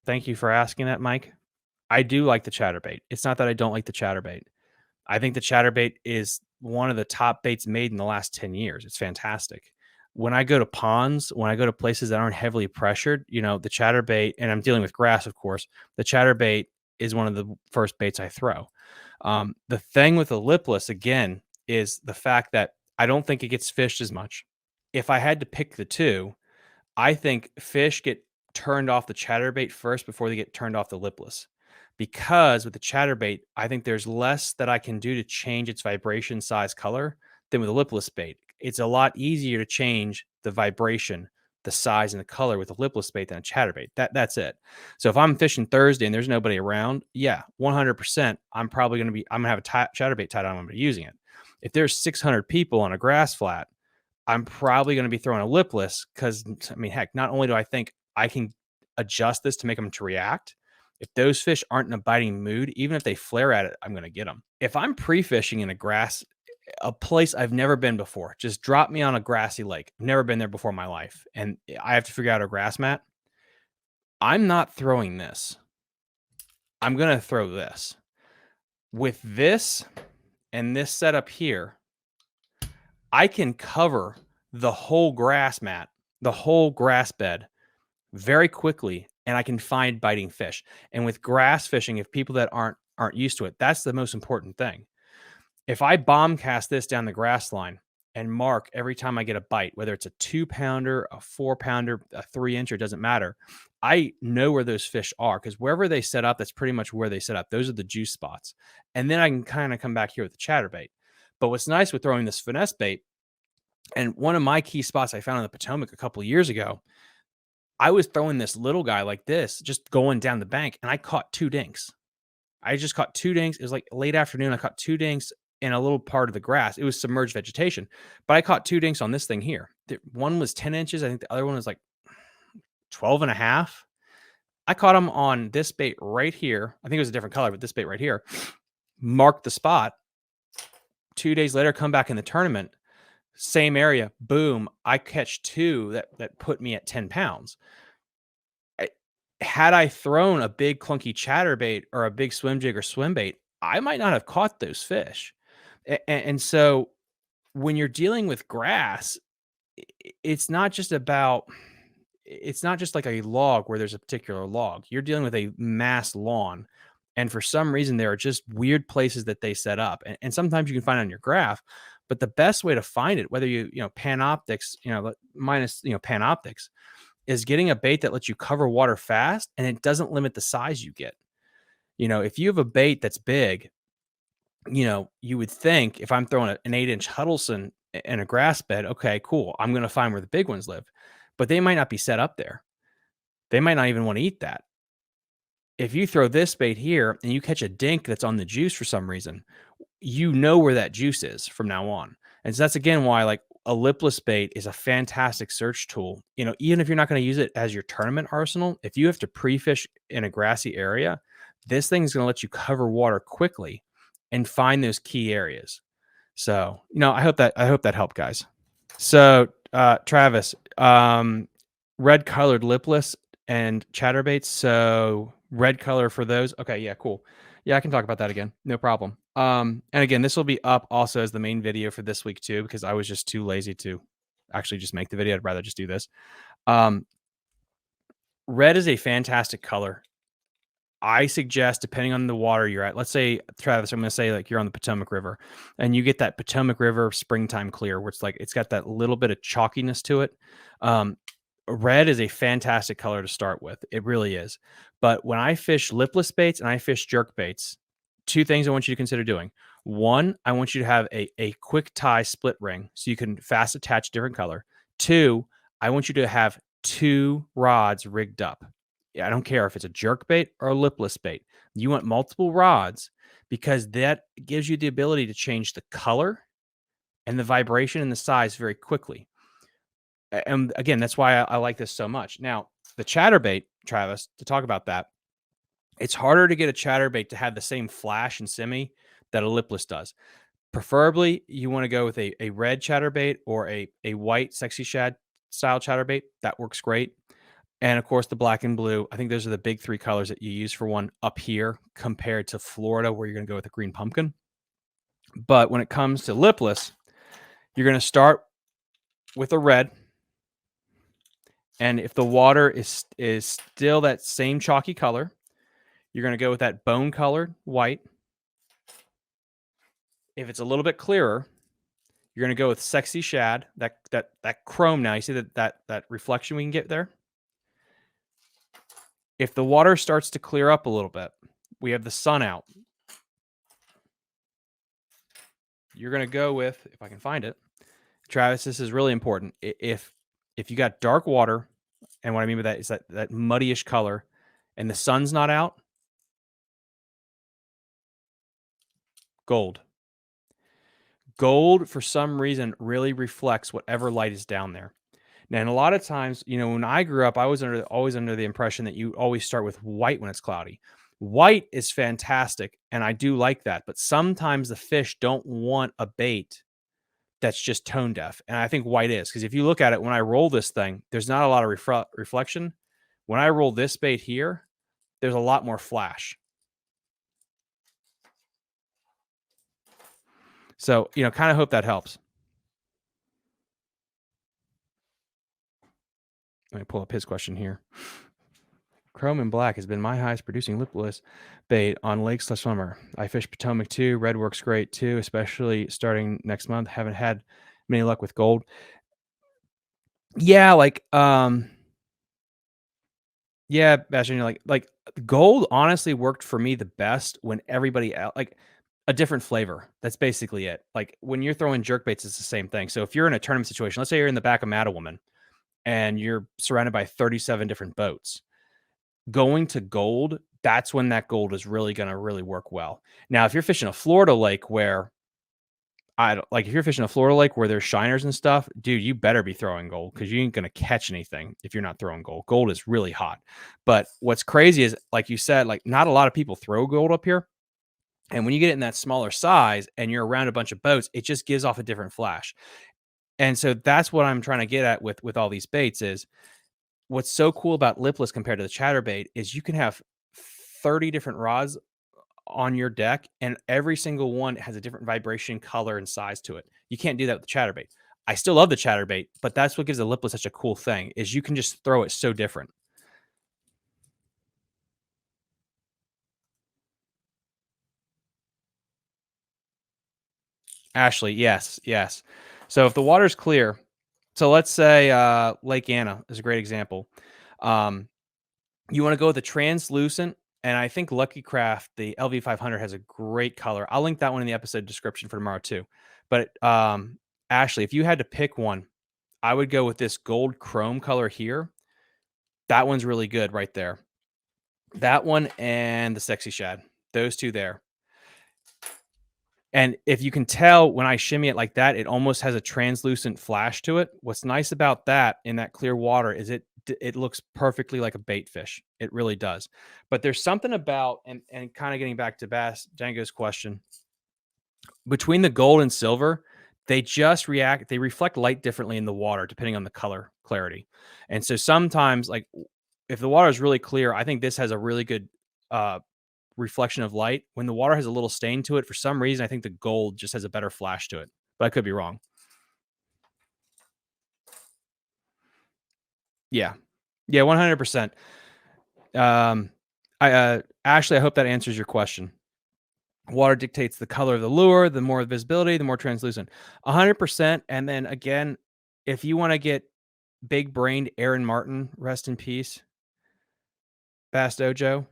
Thank you for asking that, Mike. I do like the chatterbait. It's not that I don't like the chatterbait. I think the chatterbait is one of the top baits made in the last 10 years. It's fantastic. When I go to ponds, when I go to places that aren't heavily pressured, the chatterbait, and I'm dealing with grass, of course, the chatterbait is one of the first baits I throw. The thing with the lipless, again, is the fact that I don't think it gets fished as much. If I had to pick the two, I think fish get turned off the chatterbait first before they get turned off the lipless. Because with the chatterbait, I think there's less that I can do to change its vibration, size, color than with a lipless bait. It's a lot easier to change the vibration, the size, and the color with a lipless bait than a chatterbait. That's it. So if I'm fishing Thursday and there's nobody around, yeah, 100%, I'm gonna have a chatterbait tied on. I'm gonna be using it. If there's 600 people on a grass flat, I'm probably going to be throwing a lipless because, I mean, heck, not only do I think I can adjust this to make them to react, if those fish aren't in a biting mood, even if they flare at it, I'm going to get them. If I'm pre-fishing in a place I've never been before, just drop me on a grassy lake. I've never been there before in my life, and I have to figure out a grass mat. I'm not throwing this. I'm going to throw this. With this and this setup here, I can cover the whole grass mat, the whole grass bed very quickly, and I can find biting fish. And with grass fishing, if people that aren't used to it, that's the most important thing. If I bomb cast this down the grass line and mark every time I get a bite, whether it's a 2-pounder, a 4-pounder, a 3-incher, it doesn't matter. I know where those fish are because wherever they set up, that's pretty much where they set up. Those are the juice spots. And then I can kind of come back here with the chatterbait. But what's nice with throwing this finesse bait, and one of my key spots I found on the Potomac a couple of years ago, I was throwing this little guy like this, just going down the bank, and I caught 2 dinks. I just caught 2 dinks. It was like late afternoon. I caught 2 dinks in a little part of the grass. It was submerged vegetation, but I caught 2 dinks on this thing here. One was 10 inches. I think the other one was like 12 and a half. I caught them on this bait right here. I think it was a different color, but this bait right here marked the spot. 2 days later, come back in the tournament. Same area, boom, I catch 2 that put me at 10 pounds. Had I thrown a big clunky chatterbait or a big swim jig or swim bait, I might not have caught those fish. And so when you're dealing with grass, it's not just like a log where there's a particular log. You're dealing with a mass lawn. And for some reason, there are just weird places that they set up. And sometimes you can find it on your graph. But the best way to find it, whether panoptics, minus, panoptics, is getting a bait that lets you cover water fast and it doesn't limit the size you get. If you have a bait that's big, you would think if I'm throwing an 8-inch Huddleston in a grass bed, okay, cool. I'm going to find where the big ones live, but they might not be set up there. They might not even want to eat that. If you throw this bait here and you catch a dink that's on the juice for some reason, you know where that juice is from now on. And so that's again why like a lipless bait is a fantastic search tool. Even if you're not going to use it as your tournament arsenal, if you have to pre-fish in a grassy area, this thing is going to let you cover water quickly and find those key areas. So, I hope that helped, guys. So, Travis, red colored lipless and chatterbaits. So red color for those. Okay. Yeah, cool. Yeah, I can talk about that again. No problem. And again, this will be up also as the main video for this week too, because I was just too lazy to actually just make the video. I'd rather just do this. Red is a fantastic color. I suggest, depending on the water you're at, let's say, Travis, I'm going to say like you're on the Potomac River and you get that Potomac River springtime clear where it's got that little bit of chalkiness to it. Red is a fantastic color to start with. It really is. But when I fish lipless baits and I fish jerk baits, 2 things I want you to consider doing. 1, I want you to have a quick tie split ring so you can fast attach different color. 2, I want you to have 2 rods rigged up. I don't care if it's a jerk bait or a lipless bait. You want multiple rods because that gives you the ability to change the color and the vibration and the size very quickly. And again, that's why I like this so much. Now, the chatterbait, Travis, to talk about that, it's harder to get a chatterbait to have the same flash and simi that a lipless does. Preferably, you want to go with a red chatterbait or a white sexy shad style chatterbait. That works great. And of course, the black and blue. I think those are the big three colors that you use for one up here compared to Florida, where you're going to go with a green pumpkin. But when it comes to lipless, you're going to start with a red. And if the water is still that same chalky color, you're going to go with that bone colored white. If it's a little bit clearer, you're going to go with sexy shad, that chrome. Now you see that reflection we can get there. If the water starts to clear up a little bit, we have the sun out. You're going to go with, if I can find it, Travis, this is really important. If you got dark water, and what I mean by that is that muddyish color, and the sun's not out, gold. Gold, for some reason, really reflects whatever light is down there. Now, and a lot of times, when I grew up, I was always under the impression that you always start with white when it's cloudy. White is fantastic, and I do like that. But sometimes the fish don't want a bait that's just tone deaf, and I think white is, because if you look at it, when I roll this thing, there's not a lot of reflection. When I roll this bait here, there's a lot more flash. So, kind of hope that helps. Let me pull up his question here. Chrome and black has been my highest producing lipless bait on lakes last summer. I fish Potomac too. Red works great too, especially starting next month. Haven't had many luck with gold. Yeah, yeah, Bastion, like gold honestly worked for me the best when everybody else, like a different flavor. That's basically it. Like when you're throwing jerk baits, it's the same thing. So if you're in a tournament situation, let's say you're in the back of Mattawoman and you're surrounded by 37 different boats, going to gold, that's when that gold is really going to really work well. Now, if you're fishing a Florida lake where if you're fishing a Florida lake where there's shiners and stuff, dude, you better be throwing gold, because you ain't going to catch anything if you're not throwing gold. Gold is really hot. But what's crazy is, like you said, like not a lot of people throw gold up here. And when you get it in that smaller size and you're around a bunch of boats, it just gives off a different flash. And so that's what I'm trying to get at with all these baits is, what's so cool about lipless compared to the chatterbait is you can have 30 different rods on your deck, and every single one has a different vibration, color, and size to it. You can't do that with the chatterbait. I still love the chatterbait, but that's what gives the lipless such a cool thing, is you can just throw it so different. Ashley, yes. So if the water's clear, so let's say Lake Anna is a great example. You want to go with the translucent, and I think Lucky Craft, the LV500, has a great color. I'll link that one in the episode description for tomorrow too. But Ashley, if you had to pick one, I would go with this gold chrome color here. That one's really good right there. That one and the sexy shad, those two there. And if you can tell, when I shimmy it like that, it almost has a translucent flash to it. What's nice about that in that clear water is it looks perfectly like a bait fish. It really does. But there's something about, and kind of getting back to Bass Django's question, between the gold and silver, they reflect light differently in the water depending on the color clarity. And so sometimes, like if the water is really clear, I think this has a really good reflection of light. When the water has a little stain to it, for some reason, I think the gold just has a better flash to it, but I could be wrong. Yeah. 100%. Ashley, I hope that answers your question. Water dictates the color of the lure, the more visibility, the more translucent. 100%. And then again, if you want to get big brained Aaron Martin, rest in peace, Bass Dojo,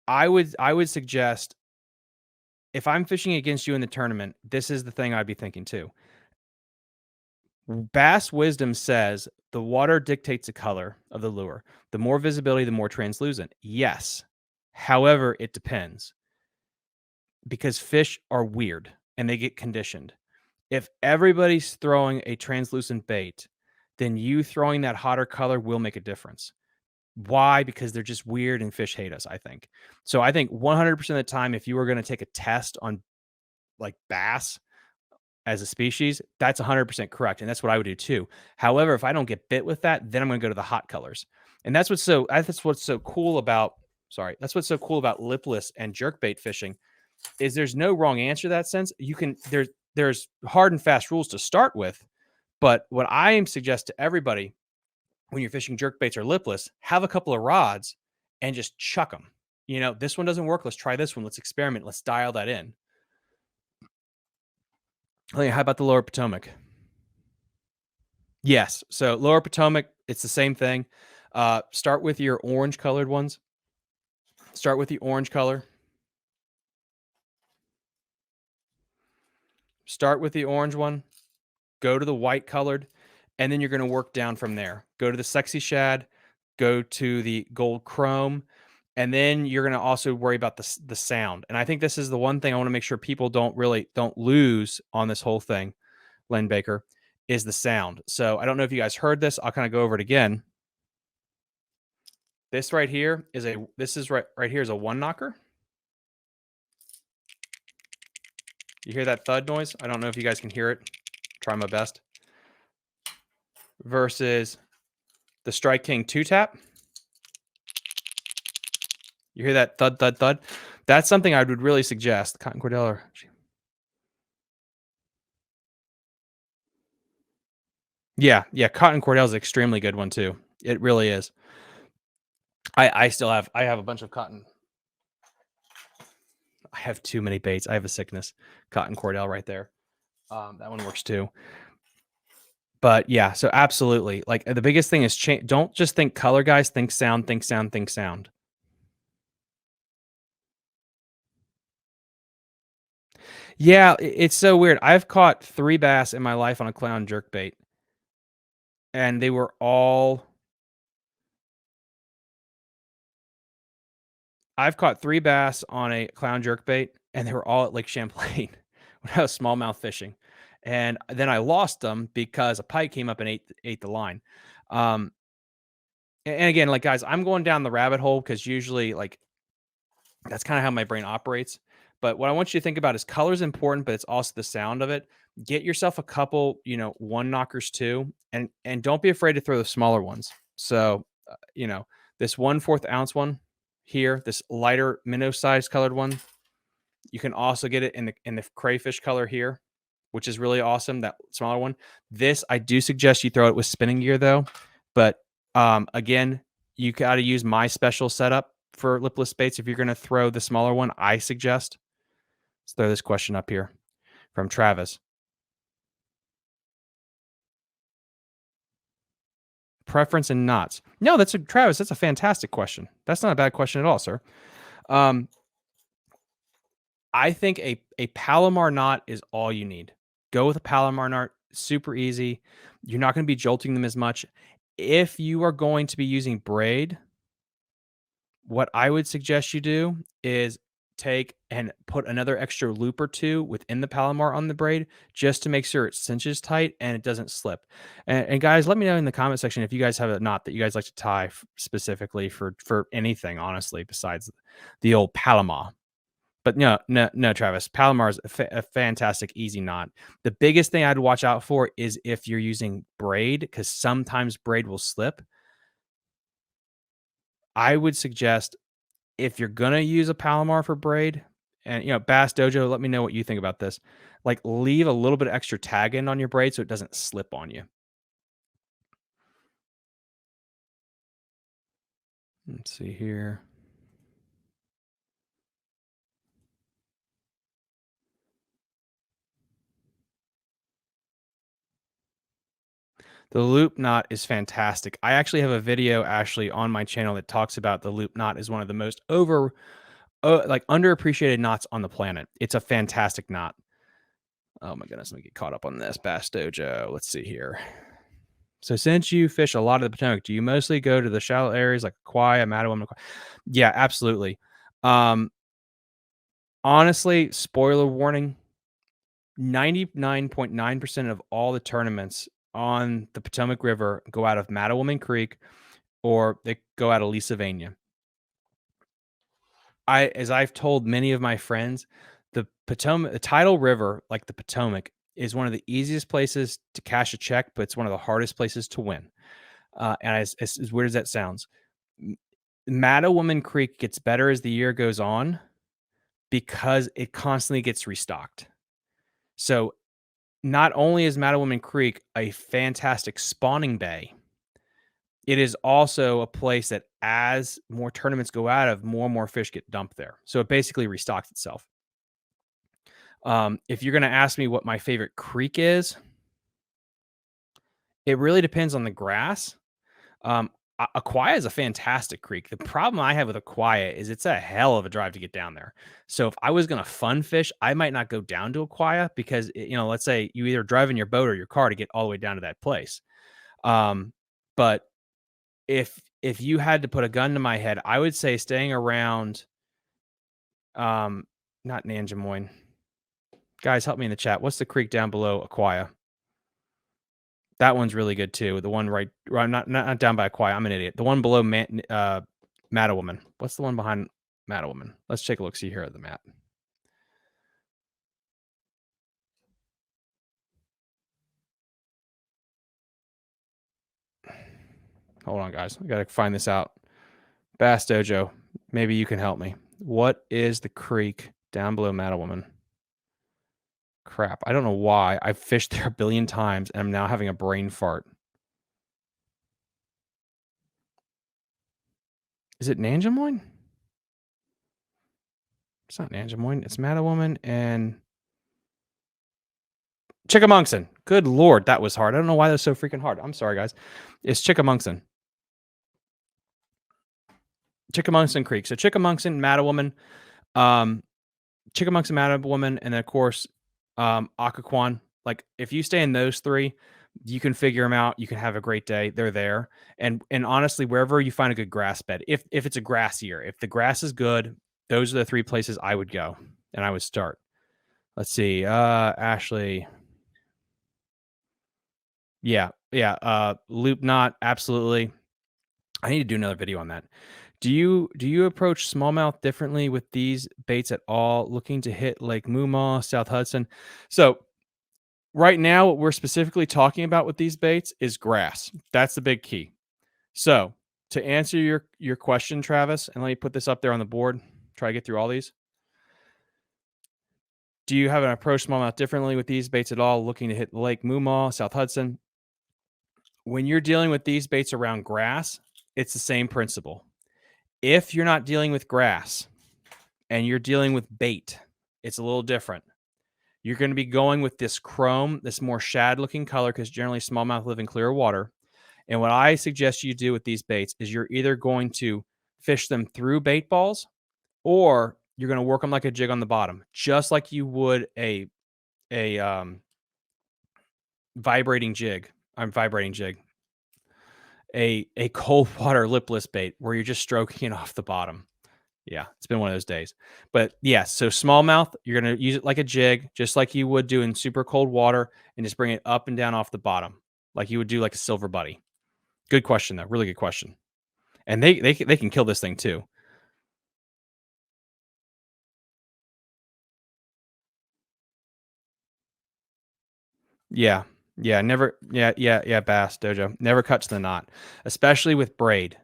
I would suggest, if I'm fishing against you in the tournament, this is the thing I'd be thinking too. Bass wisdom says the water dictates the color of the lure. The more visibility, the more translucent. Yes. However, it depends, because fish are weird and they get conditioned. If everybody's throwing a translucent bait, then you throwing that hotter color will make a difference. Why? Because they're just weird and fish hate us, I think. So I think 100% of the time, if you were going to take a test on like bass, as a species, that's 100% correct, and that's what I would do too. However, if I don't get bit with that, then I'm gonna go to the hot colors, and that's what's so cool about that's what's so cool about lipless and jerkbait fishing is there's no wrong answer to that sense. You can there's hard and fast rules to start with, but what I am suggest to everybody when you're fishing jerkbaits or lipless, have a couple of rods and just chuck them. You know, this one doesn't work. Let's try this one. Let's experiment. Let's dial that in. Oh, yeah, how about the Lower Potomac? Yes. So Lower Potomac, it's the same thing. Start with your orange colored ones. Start with the orange color. Start with the orange one. Go to the white colored, and then you're going to work down from there. Go to the sexy shad. Go to the gold chrome, and then you're going to also worry about the sound. And I think this is the one thing I want to make sure people don't lose on this whole thing. Len Baker is the sound. So I don't know if you guys heard this. I'll kind of go over it again. This right here is right here is a one knocker. You hear that thud noise? I don't know if you guys can hear it. Try my best. Versus the Strike King 2-tap. You hear that thud, thud, thud? That's something I would really suggest. Cotton Cordell. Yeah, Cotton Cordell is an extremely good one too. It really is. I have a bunch of cotton. I have too many baits. I have a sickness. Cotton Cordell right there. That one works too. But yeah, so absolutely. Like the biggest thing is don't just think color, guys. Think sound, think sound, think sound. Yeah, it's so weird. I've caught 3 bass in my life on a clown jerkbait, and they were all I've caught 3 bass on a clown jerkbait, and they were all at Lake Champlain when I was smallmouth fishing. And then I lost them because a pike came up and ate the line. Um, and again, like guys, I'm going down the rabbit hole because usually like that's kind of how my brain operates. But what I want you to think about is color is important, but it's also the sound of it. Get yourself a couple, one knockers too, and don't be afraid to throw the smaller ones. So, this 1/4 ounce one here, this lighter minnow size colored one. You can also get it in the crayfish color here, which is really awesome. That smaller one. This I do suggest you throw it with spinning gear though, but again, you got to use my special setup for lipless baits. If you're going to throw the smaller one, I suggest. Let's throw this question up here from Travis. Preference in knots? No, Travis. That's a fantastic question. That's not a bad question at all, sir. Um, I think a Palomar knot is all you need. Go with a Palomar knot. Super easy. You're not going to be jolting them as much. If you are going to be using braid, what I would suggest you do is take and put another extra loop or two within the Palomar on the braid just to make sure it cinches tight and it doesn't slip. And guys, let me know in the comment section if you guys have a knot that you guys like to tie specifically for anything, honestly, besides the old Palomar. But no, Travis. Palomar is a fantastic, easy knot. The biggest thing I'd watch out for is if you're using braid, because sometimes braid will slip. I would suggest if you're gonna use a Palomar for braid, and Bass Dojo, let me know what you think about this. Like, leave a little bit of extra tag end on your braid so it doesn't slip on you. Let's see here. The loop knot is fantastic. I actually have a video on my channel that talks about the loop knot is one of the most underappreciated knots on the planet. It's a fantastic knot. Oh my goodness, let me get caught up on this. Bass Dojo. Let's see here. So since you fish a lot of the Potomac, do you mostly go to the shallow areas like Kauai, Mattawam? Yeah, absolutely. Honestly, spoiler warning, 99.9% of all the tournaments on the Potomac River go out of Mattawam Creek or they go out of Lisavania. As I've told many of my friends, the tidal river, like the Potomac, is one of the easiest places to cash a check, but it's one of the hardest places to win. And as weird as that sounds, Mattawoman Creek gets better as the year goes on because it constantly gets restocked. So not only is Mattawoman Creek a fantastic spawning bay, it is also a place that as more tournaments go out of, more and more fish get dumped there. So it basically restocks itself. If you're going to ask me what my favorite creek is, it really depends on the grass. Aquia is a fantastic creek. The problem I have with Aquia is it's a hell of a drive to get down there. So if I was going to fun fish, I might not go down to Aquia because, let's say you either drive in your boat or your car to get all the way down to that place. But if you had to put a gun to my head, I would say staying around, not Nanjamoine. Guys, help me in the chat. What's the creek down below Aquia? That one's really good too. The one right, not down by Aquia. I'm an idiot. The one below Mattawoman. What's the one behind Mattawoman? Let's take a look. See here at the map. Hold on, guys. I gotta find this out. Bass Dojo, maybe you can help me. What is the creek down below Mattawoman? Crap, I don't know why. I've fished there a billion times and I'm now having a brain fart. Is it Nanjamoine? It's not Nanjamoine. It's Mattawoman and Chickamaunkson. Good Lord, that was hard. I don't know why that was so freaking hard. I'm sorry, guys. It's Chickamaunkson. Chickamaunkson Creek. So Chickamaunkson, Mattawoman, Chickamaunkson, Mattawoman, and then of course, Occoquan. Like if you stay in those three, you can figure them out. You can have a great day. They're there. And honestly, wherever you find a good grass bed, if it's a grass year, if the grass is good, those are the three places I would go and I would start. Let's see. Ashley. Yeah. Loop knot. Absolutely. I need to do another video on that. Do you approach smallmouth differently with these baits at all? Looking to hit Lake Moomaw, South Hudson. So right now, what we're specifically talking about with these baits is grass. That's the big key. So to answer your question, Travis, and let me put this up there on the board. Try to get through all these. Do you have an approach smallmouth differently with these baits at all? Looking to hit Lake Moomaw, South Hudson. When you're dealing with these baits around grass, it's the same principle. If you're not dealing with grass and you're dealing with bait, it's a little different. You're going to be going with this chrome, this more shad looking color, because generally smallmouth live in clear water. And what I suggest you do with these baits is you're either going to fish them through bait balls or you're going to work them like a jig on the bottom, just like you would a vibrating jig. A cold water lipless bait where you're just stroking it off the bottom. Yeah, it's been one of those days. But yeah, so smallmouth, you're going to use it like a jig, just like you would do in super cold water, and just bring it up and down off the bottom, like you would do like a silver buddy. Good question, though. Really good question. And they can kill this thing too. Yeah. Never. Yeah. Bass Dojo never cuts the knot, especially with braid.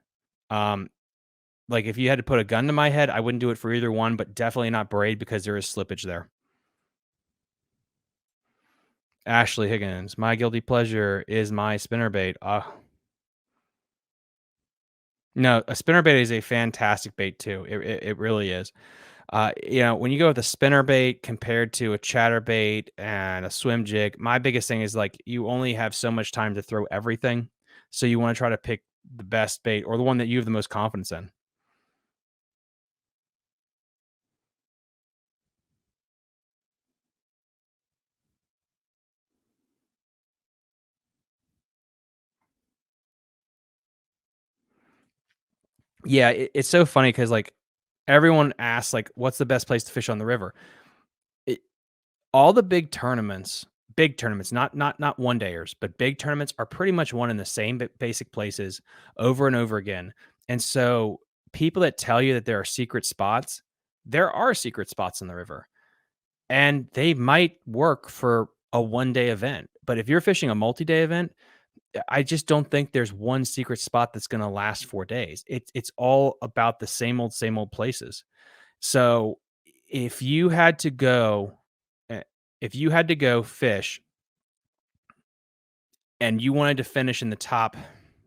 Like if you had to put a gun to my head, I wouldn't do it for either one, but definitely not braid because there is slippage there. Ashley Higgins, my guilty pleasure is my spinnerbait. No, a spinnerbait is a fantastic bait too. It really is. When you go with a spinnerbait compared to a chatterbait and a swim jig, my biggest thing is like you only have so much time to throw everything. So you want to try to pick the best bait or the one that you have the most confidence in. Yeah, it's so funny because like everyone asks like, what's the best place to fish on the river? All the big tournaments, not one dayers, but big tournaments are pretty much one in the same basic places over and over again. And so people that tell you that there are secret spots, there are secret spots in the river. And they might work for a one-day event. But if you're fishing a multi-day event, I just don't think there's one secret spot that's gonna last 4 days. It's all about the same old places. So, if you had to go eh, if you had to go fish and you wanted to finish in the top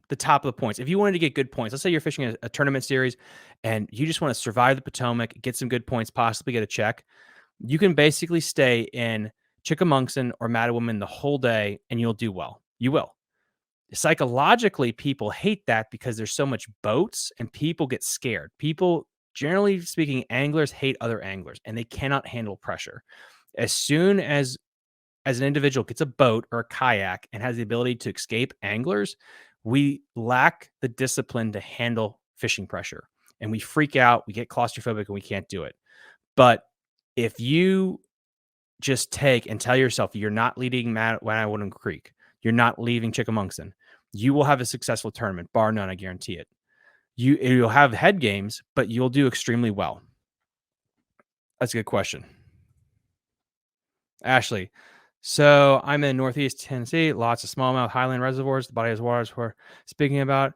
of the points, if you wanted to get good points, let's say you're fishing a tournament series and you just wanna survive the Potomac, get some good points, possibly get a check, you can basically stay in Chickamauga or Mattawoman the whole day and you'll do well. You will. Psychologically, people hate that because there's so much boats and people get scared. People, generally speaking, anglers hate other anglers and they cannot handle pressure. As soon as an individual gets a boat or a kayak and has the ability to escape anglers, we lack the discipline to handle fishing pressure and we freak out, we get claustrophobic and we can't do it. But if you just take and tell yourself you're not leading Mattawoman Creek, you're not leaving Chickamauga, you will have a successful tournament, bar none, I guarantee it. You'll have head games, but you'll do extremely well. That's a good question. Ashley, so I'm in Northeast Tennessee, lots of smallmouth highland reservoirs, the body of waters we're speaking about.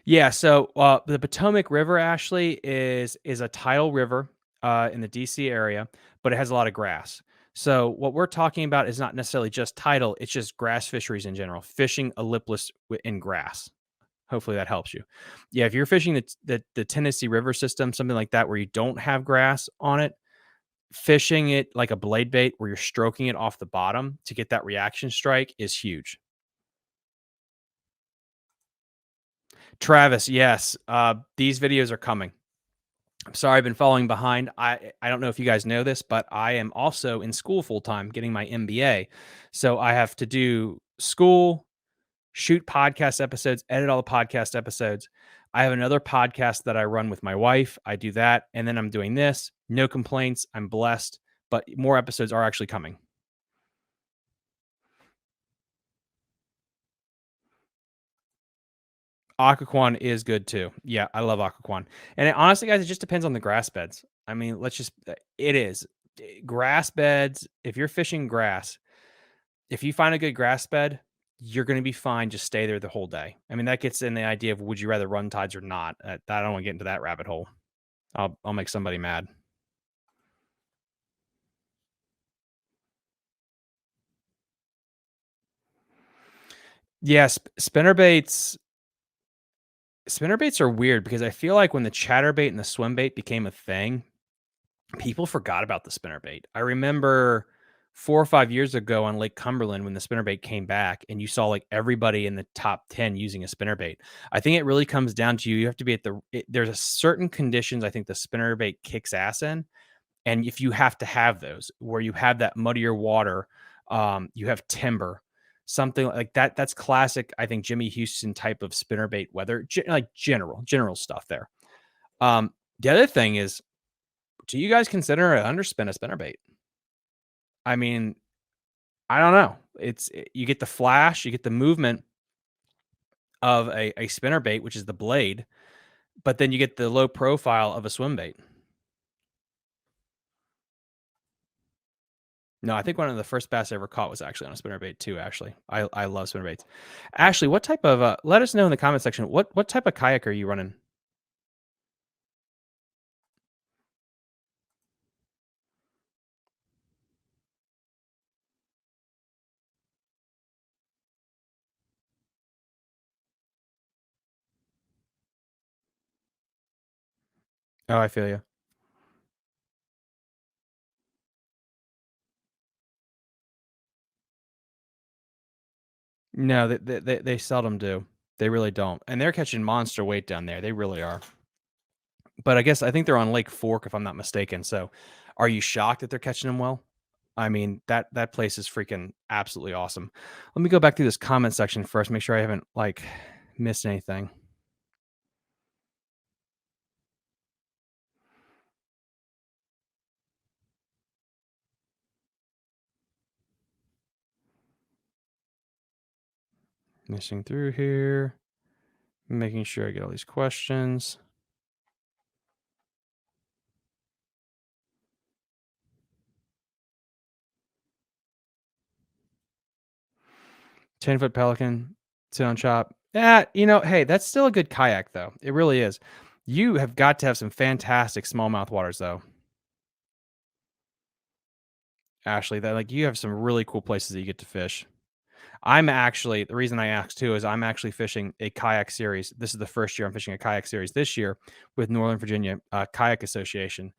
Yeah, so the Potomac River, Ashley, is a tidal river in the DC area, but it has a lot of grass. So what we're talking about is not necessarily just tidal; it's just grass fisheries in general, fishing a lipless in grass. Hopefully that helps you. Yeah, if you're fishing the Tennessee River system, something like that, where you don't have grass on it, fishing it like a blade bait, where you're stroking it off the bottom to get that reaction strike, is huge. Travis, yes, these videos are coming. I'm sorry I've been falling behind. I don't know if you guys know this, but I am also in school full time getting my MBA. So I have to do school, shoot podcast episodes, edit all the podcast episodes. I have another podcast that I run with my wife. I do that. And then I'm doing this. No complaints. I'm blessed, but more episodes are actually coming. Aquaquan is good too. Yeah, I love Aquaquan. And honestly, guys, it just depends on the grass beds. I mean, it is. Grass beds, if you're fishing grass, if you find a good grass bed, you're going to be fine. Just stay there the whole day. I mean, that gets in the idea of would you rather run tides or not? I don't want to get into that rabbit hole. I'll make somebody mad. Yeah, spinner baits are weird because I feel like when the chatterbait and the swim bait became a thing, people forgot about the spinnerbait. I remember 4 or 5 years ago on Lake Cumberland when the spinnerbait came back and you saw like everybody in the top 10 using a spinnerbait. I think it really comes down to you have to be at there's a certain conditions I think the spinnerbait kicks ass in, and if you have to have those where you have that muddier water, you have timber, something like that. That's classic. I think Jimmy Houston type of spinnerbait weather, like general stuff there. The other thing is, do you guys consider an underspin a spinnerbait? I mean, I don't know. You get the flash, you get the movement of a spinnerbait, which is the blade, but then you get the low profile of a swim bait. No, I think one of the first bass I ever caught was actually on a spinnerbait too. Actually, I love spinnerbaits. Ashley, what type of let us know in the comment section what type of kayak are you running? Oh, I feel you. No, they seldom do. They really don't, and they're catching monster weight down there. They really are. But I think they're on Lake Fork, if I'm not mistaken. So, are you shocked that they're catching them well? I mean, that place is freaking absolutely awesome. Let me go back through this comment section first, make sure I haven't like missed anything. Missing through here, making sure I get all these questions. 10-foot Pelican, sit on chop. Yeah, hey, that's still a good kayak though. It really is. You have got to have some fantastic smallmouth waters though, Ashley. That like you have some really cool places that you get to fish. I'm actually the reason I asked too is I'm actually fishing a kayak series. This is the first year I'm fishing a kayak series this year with Northern Virginia Kayak Association,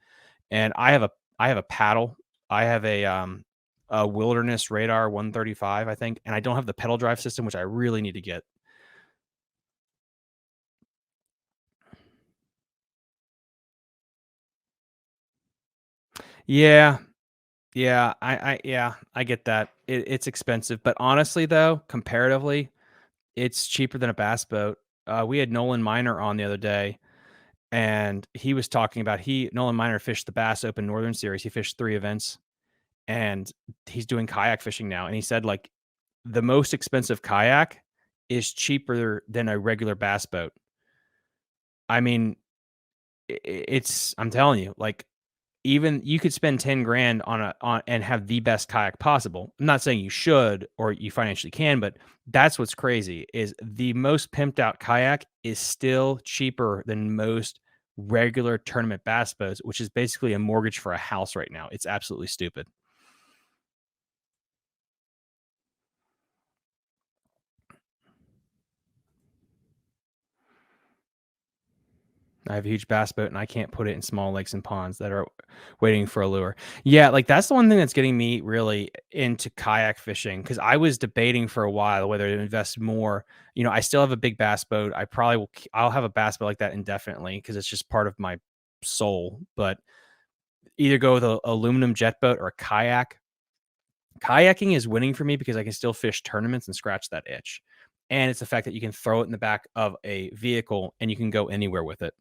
and I have a paddle. I have a Wilderness Radar 135, I think, and I don't have the pedal drive system, which I really need to get. Yeah, yeah, I get that. It's expensive, but honestly though, comparatively, it's cheaper than a bass boat. We had Nolan Miner on the other day, and he was talking about Nolan Miner fished the Bass Open Northern Series. He fished 3 events, and he's doing kayak fishing now, and he said, like, the most expensive kayak is cheaper than a regular bass boat. I mean, it's I'm telling you, like, even you could spend 10 grand on and have the best kayak possible. I'm not saying you should or you financially can, but that's what's crazy is the most pimped out kayak is still cheaper than most regular tournament bass boats, which is basically a mortgage for a house right now. It's absolutely stupid. I have a huge bass boat and I can't put it in small lakes and ponds that are waiting for a lure. Yeah, like that's the one thing that's getting me really into kayak fishing because I was debating for a while whether to invest more. I still have a big bass boat. I probably will. I'll have a bass boat like that indefinitely because it's just part of my soul. But either go with a aluminum jet boat or a kayak. Kayaking is winning for me because I can still fish tournaments and scratch that itch. And it's the fact that you can throw it in the back of a vehicle and you can go anywhere with it.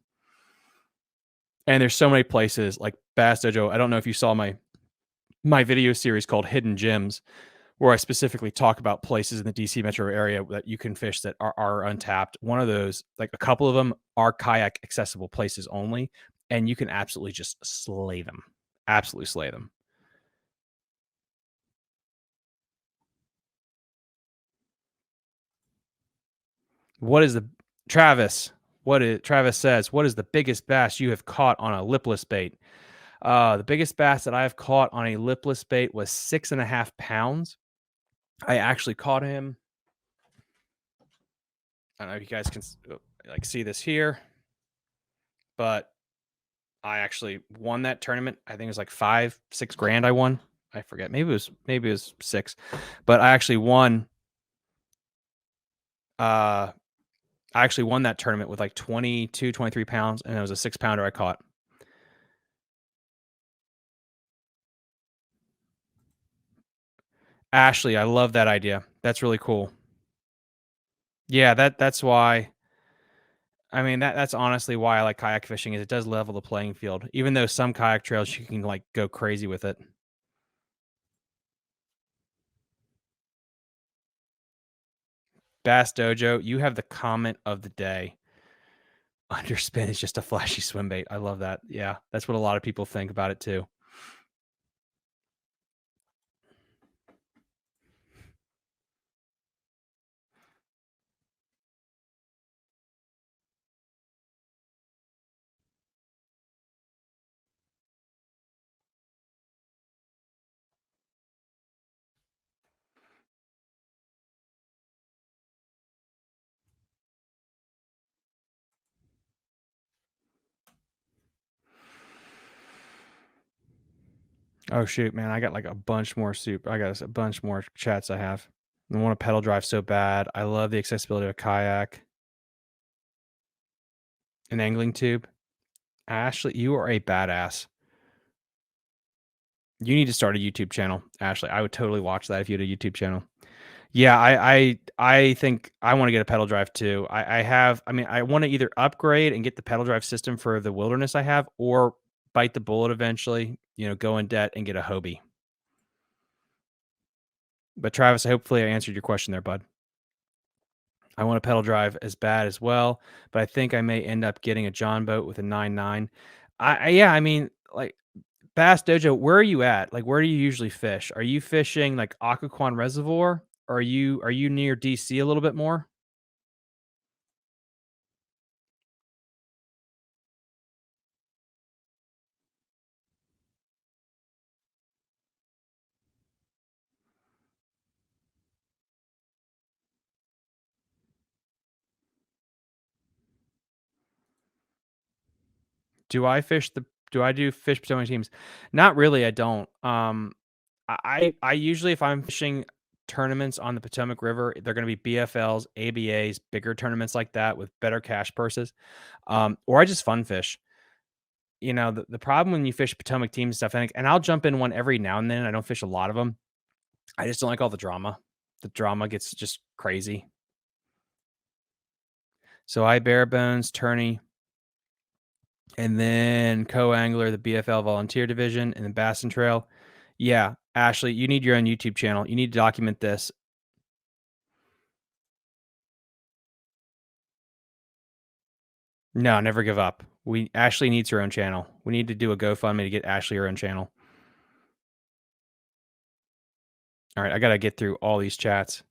And there's so many places like Bass Dojo. I don't know if you saw my video series called Hidden Gems, where I specifically talk about places in the DC metro area that you can fish that are untapped. One of those, like a couple of them, are kayak accessible places only, and you can absolutely just slay them. Absolutely slay them. What is the Travis? Travis says? What is the biggest bass you have caught on a lipless bait? The biggest bass that I have caught on a lipless bait was 6.5 pounds. I actually caught him. I don't know if you guys can like see this here, but I actually won that tournament. I think it was like 5, 6 grand I won. I forget. Maybe it was 6. But uh I actually won that tournament with like 22, 23 pounds, and it was a 6 pounder I caught. Ashley, I love that idea. That's really cool. Yeah, that's why. I mean, that's honestly why I like kayak fishing is it does level the playing field. Even though some kayak trails you can like go crazy with it. Bass Dojo, you have the comment of the day. Underspin is just a flashy swim bait. I love that. Yeah, that's what a lot of people think about it too. Oh shoot, man, I got like a bunch more soup. I got a bunch more chats I have. I want to pedal drive so bad. I love the accessibility of a kayak, an angling tube. Ashley, you are a badass. You need to start a YouTube channel, Ashley. I would totally watch that if you had a YouTube channel. Yeah, I think I want to get a pedal drive too. I mean, I want to either upgrade and get the pedal drive system for the wilderness I have, or bite the bullet eventually. Go in debt and get a Hobie. But Travis, hopefully I answered your question there, bud. I want a pedal drive as bad as well, but I think I may end up getting a John boat with a 9.9. Yeah, I mean, like Bass Dojo, where are you at? Like, where do you usually fish? Are you fishing like Occoquan Reservoir Are you near DC a little bit more? Do I do fish Potomac teams? Not really, I don't. I usually, if I'm fishing tournaments on the Potomac River, they're gonna be BFLs, ABAs, bigger tournaments like that with better cash purses. Or I just fun fish. You know, the problem when you fish Potomac team stuff, and I'll jump in one every now and then. I don't fish a lot of them. I just don't like all the drama. The drama gets just crazy. So I bare bones, tourney, and then co-angler, the BFL volunteer division, and then Bass and Trail. Yeah, Ashley, you need your own YouTube channel. You need to document this. No, never give up. Ashley needs her own channel. We need to do a GoFundMe to get Ashley her own channel. All right, I gotta get through all these chats.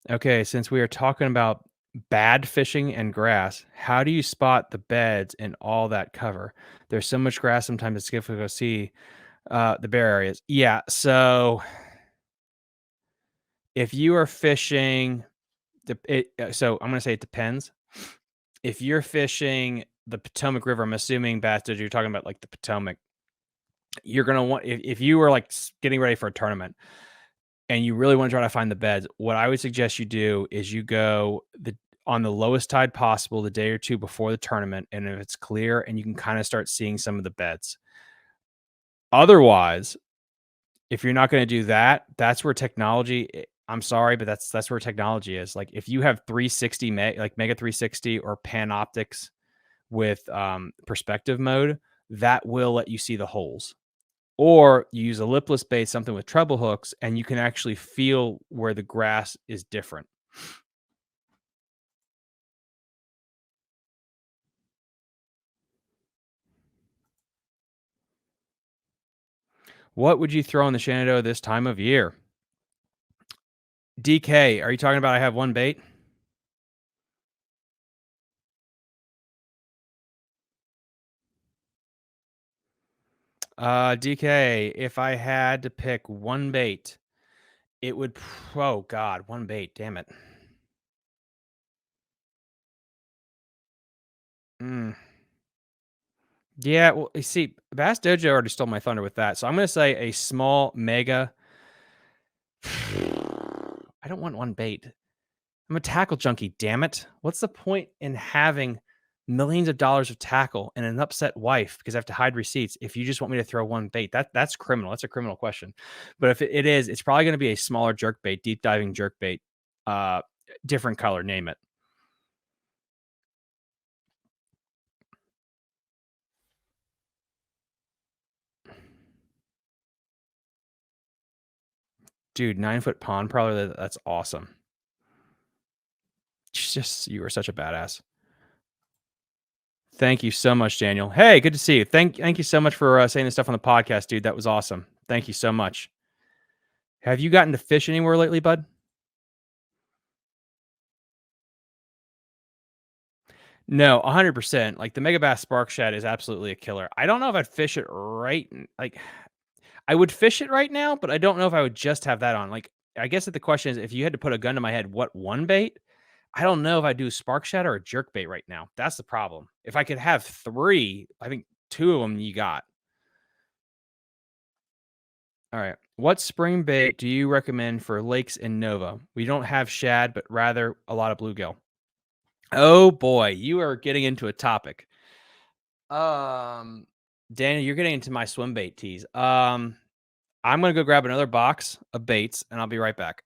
Okay, since we are talking about bad fishing and grass, how do you spot the beds and all that cover? There's so much grass sometimes it's difficult to see the bare areas. Yeah, so if you are fishing so I'm gonna say it depends. If you're fishing the Potomac River, I'm assuming Bass Dodge, you're talking about like the Potomac. You're gonna want if you were like getting ready for a tournament and you really want to try to find the beds, what I would suggest you do is you go on the lowest tide possible the day or two before the tournament, and if it's clear and you can kind of start seeing some of the beds. Otherwise, if you're not going to do that, that's where I'm sorry, but that's where technology is. Like if you have 360 like Mega 360 or Panoptics with perspective mode, that will let you see the holes. Or you use a lipless bait, something with treble hooks, and you can actually feel where the grass is different. What would you throw in the Shenandoah this time of year? DK, are you talking about I have one bait? DK, if I had to pick one bait, it would oh god, one bait, damn it. Mm. Yeah, well, you see, Bass Dojo already stole my thunder with that, so I'm gonna say a small mega. I don't want one bait. I'm a tackle junkie, damn it. What's the point in having millions of dollars of tackle and an upset wife because I have to hide receipts if you just want me to throw one bait? That's criminal. That's a criminal question. But if it is, it's probably going to be a smaller jerk bait, deep diving jerk bait, uh, different color, name it. Dude, 9-foot pond, probably that's awesome. Just you are such a badass. Thank you so much, Daniel. Hey, good to see you. Thank you so much for saying this stuff on the podcast, dude. That was awesome. Thank you so much. Have you gotten to fish anywhere lately, bud? No, 100%. Like the Mega Bass Spark Shad is absolutely a killer. I don't know if I'd fish it like I would fish it right now, but I don't know if I would just have that on. Like I guess that the question is if you had to put a gun to my head, what one bait? I don't know if I do Spark Shad or a jerk bait right now. That's the problem. If I could have 3, I think 2 of them you got. All right. What spring bait do you recommend for lakes in Nova? We don't have shad, but rather a lot of bluegill. Oh boy, you are getting into a topic. Um, Daniel, you're getting into my swim bait teas. I'm gonna go grab another box of baits, and I'll be right back.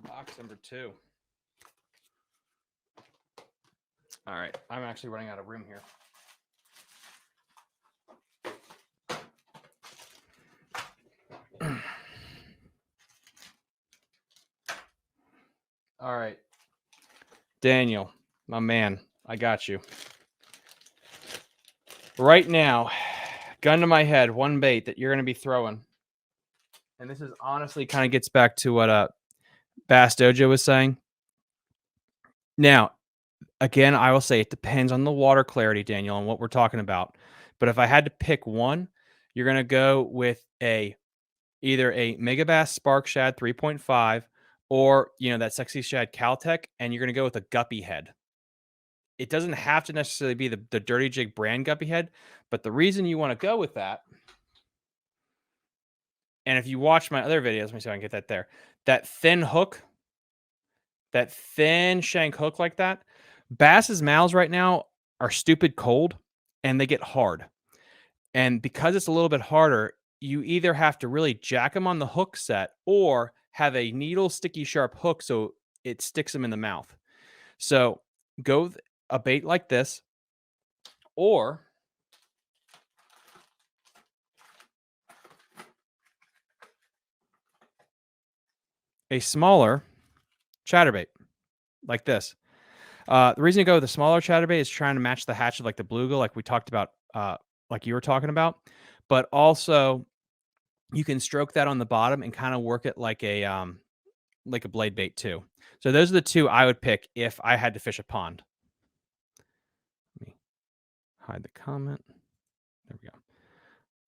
Box number 2. All right. I'm actually running out of room here. All right. Daniel, my man, I got you. Right now, gun to my head, one bait that you're going to be throwing. And this is honestly kind of gets back to what Bass Dojo was saying. Now, again, I will say it depends on the water clarity, Daniel, and what we're talking about. But if I had to pick one, you're going to go with either a Megabass Spark Shad 3.5 or, that Sexy Shad Caltech, and you're going to go with a guppy head. It doesn't have to necessarily be the Dirty Jig brand guppy head, but the reason you want to go with that, and if you watch my other videos, let me see if I can get that there, that thin hook, that thin shank hook like that, bass's mouths right now are stupid cold and they get hard. And because it's a little bit harder, you either have to really jack them on the hook set or have a needle sticky sharp hook so it sticks them in the mouth. So go with a bait like this, or a smaller chatterbait like this. The reason you go with a smaller chatterbait is trying to match the hatch of like the bluegill, like we talked about, like you were talking about, but also you can stroke that on the bottom and kind of work it like a blade bait too. So those are the two I would pick if I had to fish a pond. Let me hide the comment. There we go.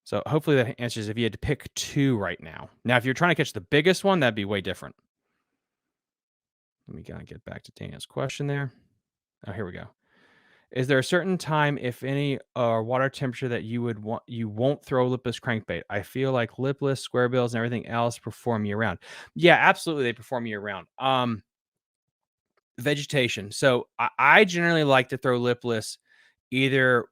So hopefully that answers if you had to pick two right now. Now, if you're trying to catch the biggest one, that'd be way different. Let me kind of get back to Daniel's question there. Oh, here we go. Is there a certain time, if any, water temperature that you won't throw lipless crankbait? I feel like lipless, square bills, and everything else perform year round. Yeah, absolutely, they perform year round. Vegetation. So I generally like to throw lipless, either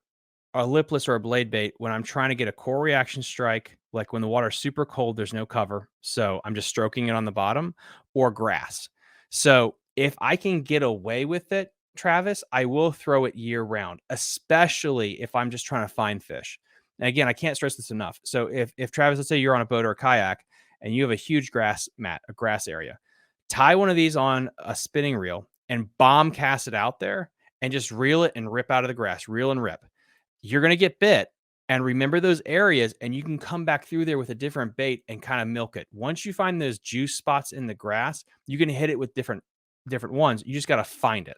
a lipless or a blade bait when I'm trying to get a core reaction strike, like when the water's super cold, there's no cover, so I'm just stroking it on the bottom, or grass. So if I can get away with it, Travis, I will throw it year round, especially if I'm just trying to find fish. And again, I can't stress this enough. So if Travis, let's say you're on a boat or a kayak and you have a huge grass mat, a grass area, tie one of these on a spinning reel and bomb cast it out there and just reel it and rip out of the grass, reel and rip. You're going to get bit, and remember those areas, and you can come back through there with a different bait and kind of milk it. Once you find those juice spots in the grass, you can hit it with different ones. You just got to find it.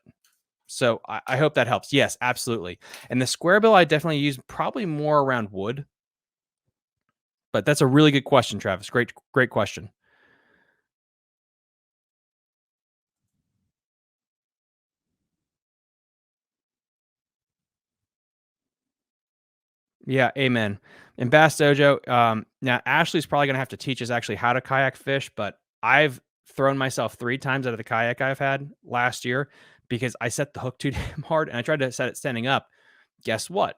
So I hope that helps. Yes, absolutely. And the square bill I definitely use probably more around wood, but that's a really good question, Travis. Great question. Yeah, amen. And Bass Dojo, now Ashley's probably going to have to teach us actually how to kayak fish, but I've thrown myself 3 times out of the kayak I've had last year because I set the hook too damn hard and I tried to set it standing up. Guess what?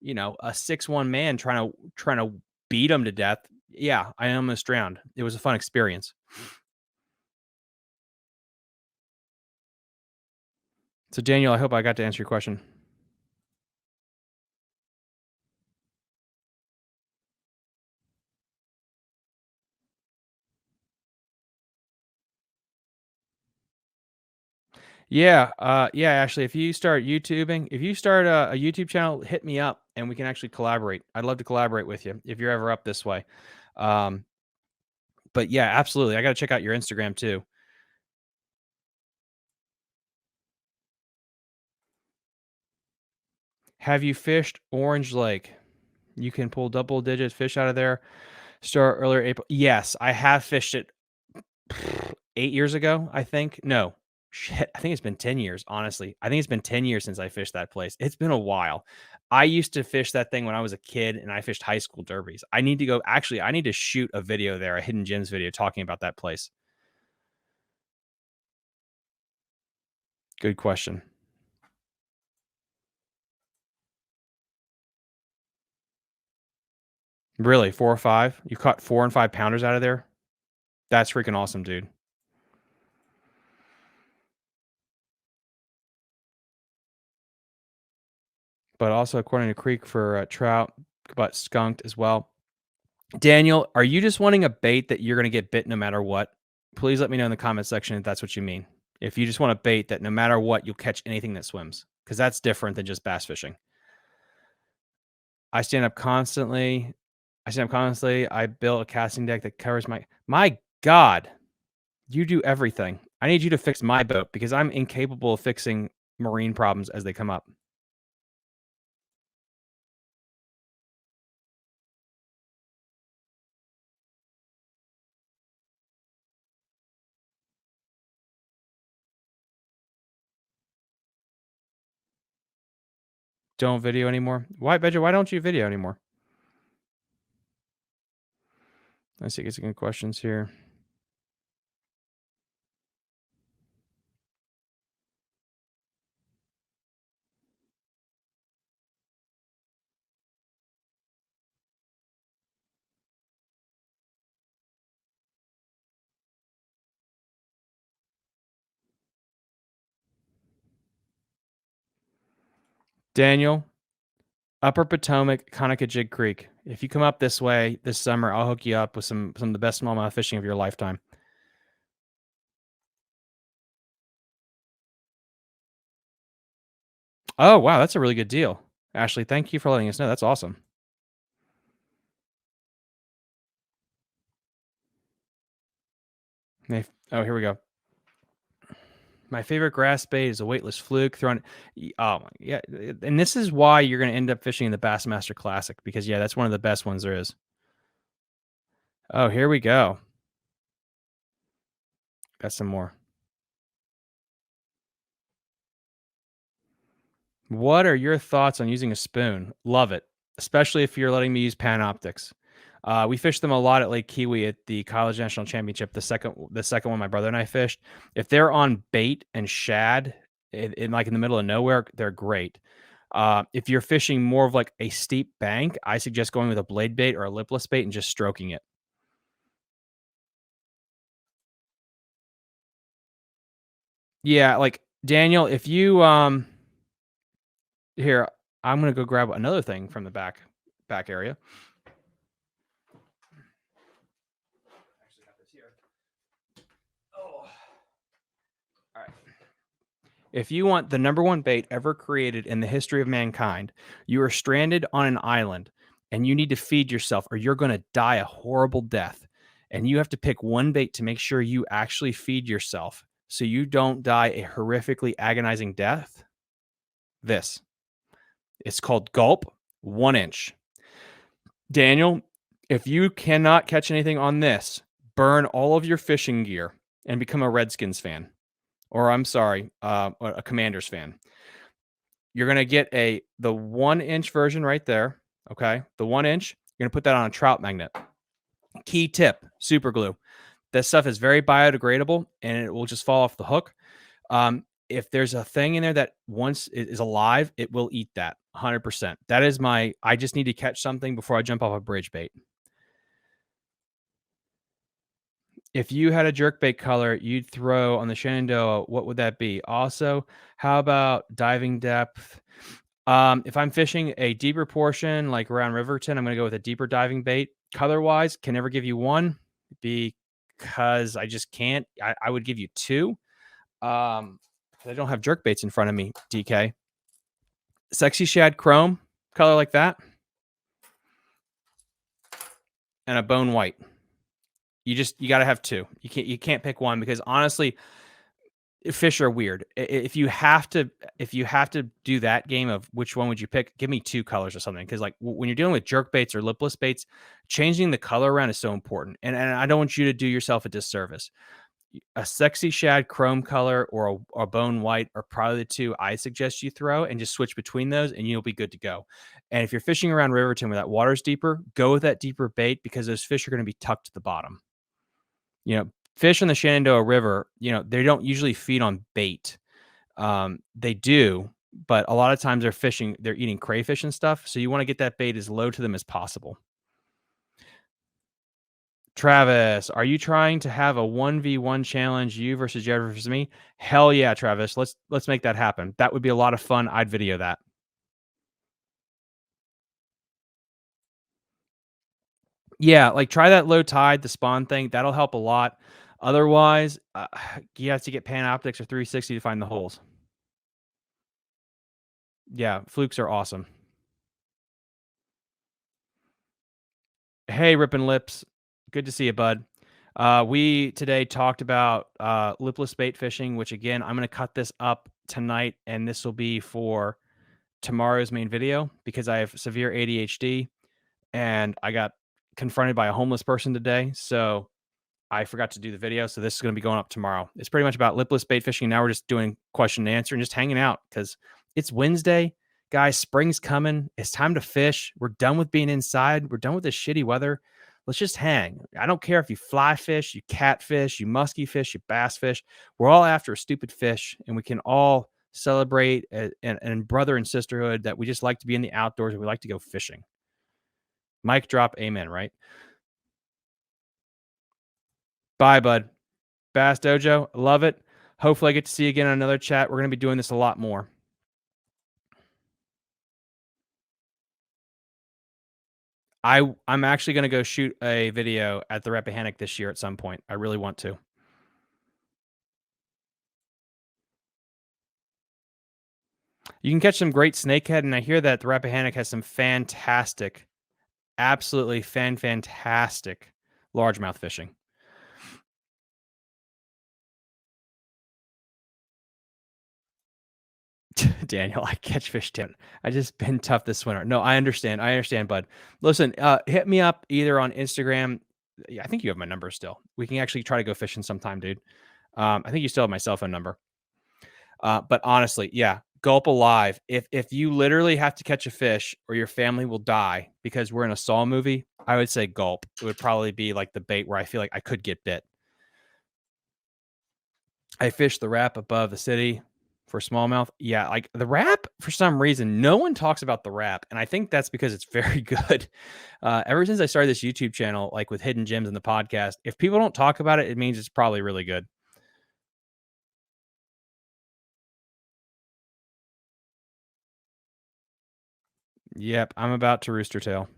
A 6'1" man trying to beat him to death. Yeah, I almost drowned. It was a fun experience. So Daniel, I hope I got to answer your question. Yeah, Ashley, if you start YouTubing, if you start a YouTube channel, hit me up and we can actually collaborate. I'd love to collaborate with you if you're ever up this way. But yeah, absolutely. I got to check out your Instagram too. Have you fished Orange Lake? You can pull double digit fish out of there. Start earlier April. Yes, I have fished it 8 years ago, I think. No, shit. I think it's been 10 years, honestly. I think it's been 10 years since I fished that place. It's been a while. I used to fish that thing when I was a kid and I fished high school derbies. I need to go. Actually, I need to shoot a video there, a Hidden Gems video talking about that place. Good question. Really? 4 or 5? You caught 4 and 5 pounders out of there? That's freaking awesome, dude. but also according to Creek for trout, but skunked as well. Daniel, are you just wanting a bait that you're going to get bit no matter what? Please let me know in the comment section if that's what you mean. If you just want a bait that no matter what, you'll catch anything that swims, because that's different than just bass fishing. I stand up constantly. I built a casting deck that covers my God, you do everything. I need you to fix my boat because I'm incapable of fixing marine problems as they come up. Don't video anymore. Why, Bedja? Why don't you video anymore? Let's see, get some good questions here. Daniel, Upper Potomac, Conococheague Creek. If you come up this way this summer, I'll hook you up with some of the best smallmouth fishing of your lifetime. Oh, wow, that's a really good deal. Ashley, thank you for letting us know. That's awesome. Oh, here we go. My favorite grass bait is a weightless fluke thrown. Oh my, yeah, and this is why you're going to end up fishing in the Bassmaster Classic because yeah, that's one of the best ones there is. Oh, here we go. Got some more. What are your thoughts on using a spoon? Love it, especially if you're letting me use Panoptics. We fished them a lot at Lake Kiwi at the College National Championship. The second one my brother and I fished. If they're on bait and shad in like in the middle of nowhere, they're great. If you're fishing more of like a steep bank, I suggest going with a blade bait or a lipless bait and just stroking it. Yeah, like Daniel, if you here, I'm gonna go grab another thing from the back area. Actually got this here. Oh. All right. If you want the number one bait ever created in the history of mankind, you are stranded on an island and you need to feed yourself or you're going to die a horrible death. And you have to pick one bait to make sure you actually feed yourself so you don't die a horrifically agonizing death. This. It's called Gulp 1 inch. Daniel, if you cannot catch anything on this, burn all of your fishing gear and become a Redskins fan. Or I'm sorry, a Commanders fan. You're going to get the 1 inch version right there. Okay. The 1 inch, you're going to put that on a trout magnet. Key tip, super glue. This stuff is very biodegradable and it will just fall off the hook. If there's a thing in there that once it is alive, it will eat that 100%. That is I just need to catch something before I jump off a bridge bait. If you had a jerkbait color you'd throw on the Shenandoah, what would that be? Also, how about diving depth? If I'm fishing a deeper portion, like around Riverton, I'm going to go with a deeper diving bait. Color-wise, can never give you one because I just can't. I would give you two. I don't have jerkbaits in front of me, DK. Sexy Shad Chrome, color like that. And a bone white. You got to have two. You can't pick one because honestly, fish are weird. If you have to do that game of which one would you pick, give me two colors or something. Because like when you're dealing with jerk baits or lipless baits, changing the color around is so important. And I don't want you to do yourself a disservice. A sexy shad chrome color or a bone white are probably the two I suggest you throw, and just switch between those and you'll be good to go. And if you're fishing around Riverton where that water's deeper, go with that deeper bait because those fish are going to be tucked to the bottom. Fish in the Shenandoah River, they don't usually feed on bait. They do, but a lot of times they're eating crayfish and stuff. So you want to get that bait as low to them as possible. Travis, are you trying to have a 1v1 challenge, you versus Jared versus me? Hell yeah, Travis. Let's make that happen. That would be a lot of fun. I'd video that. Yeah, like try that low tide, the spawn thing. That'll help a lot. Otherwise, you have to get Panoptics or 360 to find the holes. Yeah, flukes are awesome. Hey, Rippin' Lips. Good to see you, bud. We today talked about lipless bait fishing, which again, I'm going to cut this up tonight, and this will be for tomorrow's main video because I have severe ADHD and I got confronted by a homeless person today. So I forgot to do the video, so this is going to be going up tomorrow. It's pretty much about lipless bait fishing. Now we're just doing question and answer and just hanging out because it's Wednesday. Guys, spring's coming. It's time to fish. We're done with being inside. We're done with this shitty weather. Let's just hang. I don't care if you fly fish, you catfish, you musky fish, you bass fish. We're all after a stupid fish, and we can all celebrate and brother and sisterhood that we just like to be in the outdoors and we like to go fishing. Mic drop, amen, right? Bye, bud. Bass Dojo, love it. Hopefully, I get to see you again on another chat. We're going to be doing this a lot more. I'm actually going to go shoot a video at the Rappahannock this year at some point. I really want to. You can catch some great snakehead, and I hear that the Rappahannock has some fantastic, absolutely fantastic largemouth fishing. Daniel, I catch fish too. I just been tough this winter. No, I understand. I understand, bud. Listen, hit me up either on Instagram. Yeah, I think you have my number still. We can actually try to go fishing sometime, dude. I think you still have my cell phone number. But honestly, yeah, gulp alive. If you literally have to catch a fish or your family will die because we're in a Saw movie, I would say gulp. It would probably be like the bait where I feel like I could get bit. I fished the Rap above the city for smallmouth. Yeah, like the Rap, for some reason, no one talks about the Rap, and I think that's because it's very good. Ever since I started this YouTube channel, like with hidden gems in the podcast, if people don't talk about it, it means it's probably really good. Yep, I'm about to rooster tail.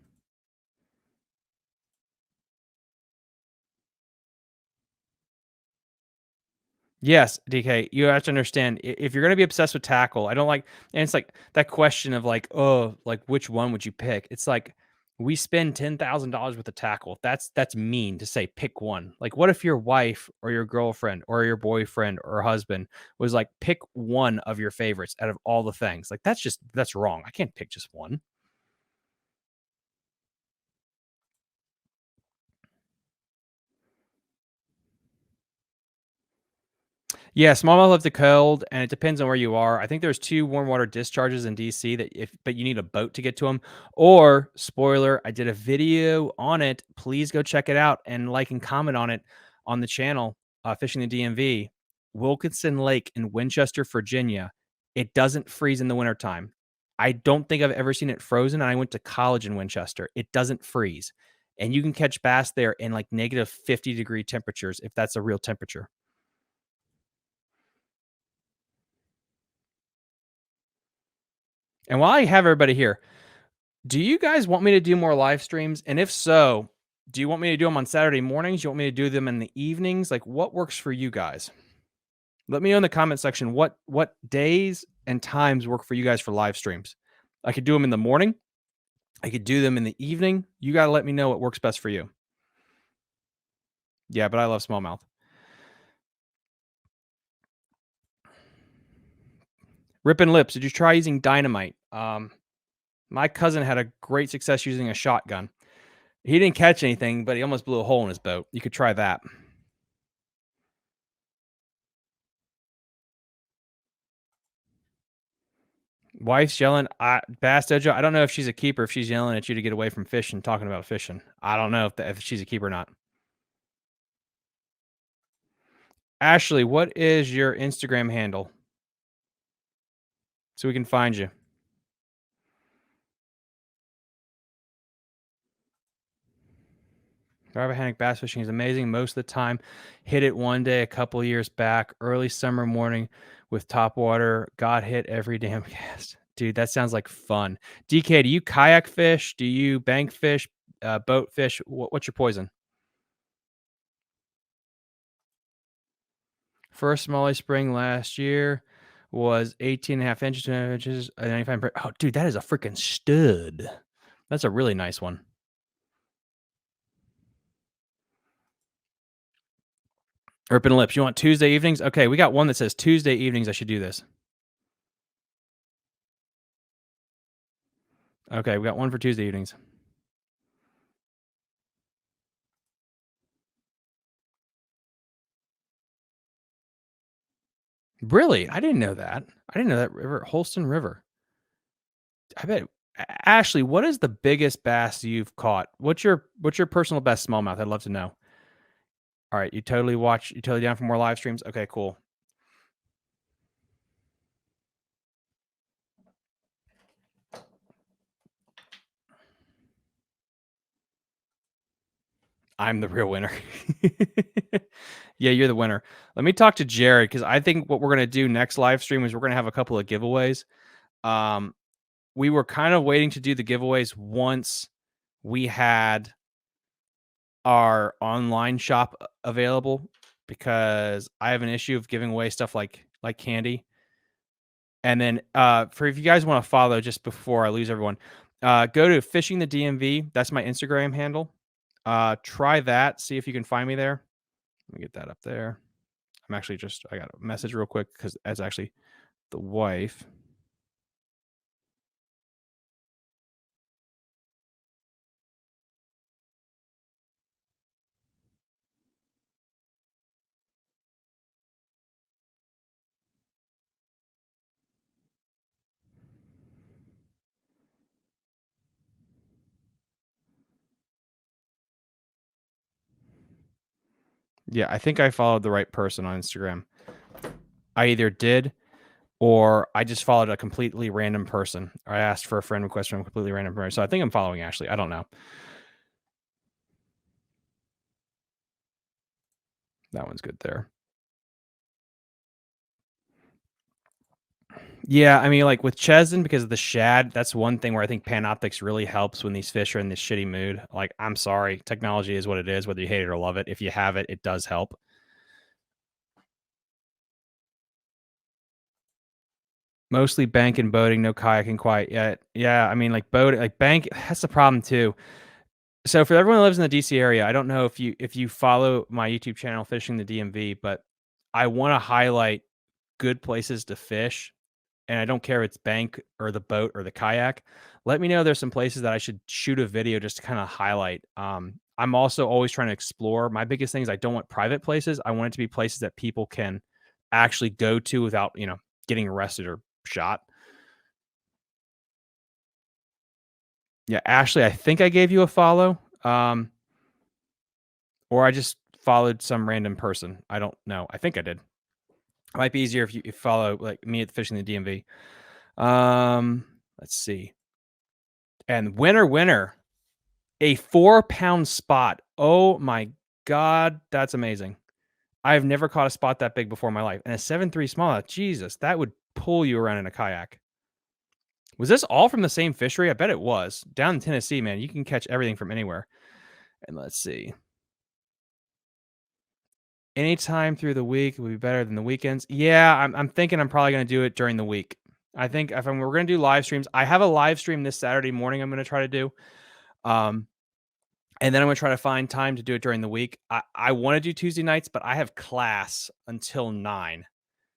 Yes, DK, you have to understand if you're going to be obsessed with tackle, I don't like, and it's like that question of like, oh, like which one would you pick? It's like we spend $10,000 worth of tackle. That's mean to say pick one. Like, what if your wife or your girlfriend or your boyfriend or husband was like pick one of your favorites out of all the things? Like that's wrong. I can't pick just one. Yeah, smallmouth love the cold, and it depends on where you are. I think there's 2 warm water discharges in DC but you need a boat to get to them. Or, spoiler, I did a video on it. Please go check it out and like and comment on it on the channel, Fishing the DMV. Wilkinson Lake in Winchester, Virginia. It doesn't freeze in the wintertime. I don't think I've ever seen it frozen, and I went to college in Winchester. It doesn't freeze. And you can catch bass there in like negative 50-degree temperatures if that's a real temperature. And while I have everybody here, do you guys want me to do more live streams? And if so, do you want me to do them on Saturday mornings? Do you want me to do them in the evenings? Like what works for you guys? Let me know in the comment section what days and times work for you guys for live streams. I could do them in the morning. I could do them in the evening. You got to let me know what works best for you. Yeah, but I love smallmouth. Rippin' Lips, did you try using dynamite? My cousin had a great success using a shotgun. He didn't catch anything, but he almost blew a hole in his boat. You could try that. Wife's yelling. Bass Dojo. I don't know if she's a keeper. If she's yelling at you to get away from fishing, talking about fishing. I don't know if she's a keeper or not. Ashley, what is your Instagram handle so we can find you? Rappahannock bass fishing is amazing most of the time. Hit it one day a couple years back, early summer morning with top water. Got hit every damn cast. Dude, that sounds like fun. DK, do you kayak fish? Do you bank fish? boat, fish. What's your poison? First smallie spring last year was 18.5 inches, 2.5 inches, 95. Oh, dude, that is a freaking stud. That's a really nice one. Urban Lips. You want Tuesday evenings? Okay, we got one that says Tuesday evenings. I should do this. Okay, we got one for Tuesday evenings. Really? I didn't know that. I didn't know that river, Holston River. I bet. Ashley, what is the biggest bass you've caught? What's your personal best smallmouth? I'd love to know. All right, you totally down for more live streams? Okay, cool. I'm the real winner. Yeah, you're the winner. Let me talk to Jared because I think what we're gonna do next live stream is we're gonna have a couple of giveaways. Um, we were kind of waiting to do the giveaways once we had our online shop available because I have an issue of giving away stuff like candy. And then for if you guys want to follow just before I lose everyone, go to Fishing the DMV. That's my Instagram handle. Try that. See if you can find me there. Let me get that up there. I'm actually I got a message real quick because that's actually the wife. Yeah, I think I followed the right person on Instagram. I either did or I just followed a completely random person. I asked for a friend request from a completely random person. So I think I'm following Ashley. I don't know. That one's good there. Yeah, I mean, like with Chesden, because of the shad, that's one thing where I think Panoptics really helps when these fish are in this shitty mood. Like, I'm sorry, technology is what it is, whether you hate it or love it. If you have it, it does help. Mostly bank and boating, no kayaking quite yet. Yeah, I mean, like boat, like bank, that's the problem too. So for everyone who lives in the DC area, I don't know if you follow my YouTube channel, Fishing the DMV, but I want to highlight good places to fish and I don't care if it's bank or the boat or the kayak. Let me know there's some places that I should shoot a video just to kind of highlight. I'm also always trying to explore. My biggest thing is I don't want private places. I want it to be places that people can actually go to without, getting arrested or shot. Yeah, Ashley, I think I gave you a follow. Or I just followed some random person. I don't know. I think I did. It might be easier if you follow like me at Fishing the DMV. Let's see. And winner, a 4-pound spot. Oh my God, that's amazing. I've never caught a spot that big before in my life. And a 7.3 smallmouth, Jesus, that would pull you around in a kayak. Was this all from the same fishery? I bet it was. Down in Tennessee, man, you can catch everything from anywhere. And let's see. Anytime through the week would be better than the weekends. Yeah, I'm thinking I'm probably gonna do it during the week. I think we're gonna do live streams. I have a live stream this Saturday morning I'm gonna try to do. And then I'm gonna try to find time to do it during the week. I want to do Tuesday nights, but I have class until 9.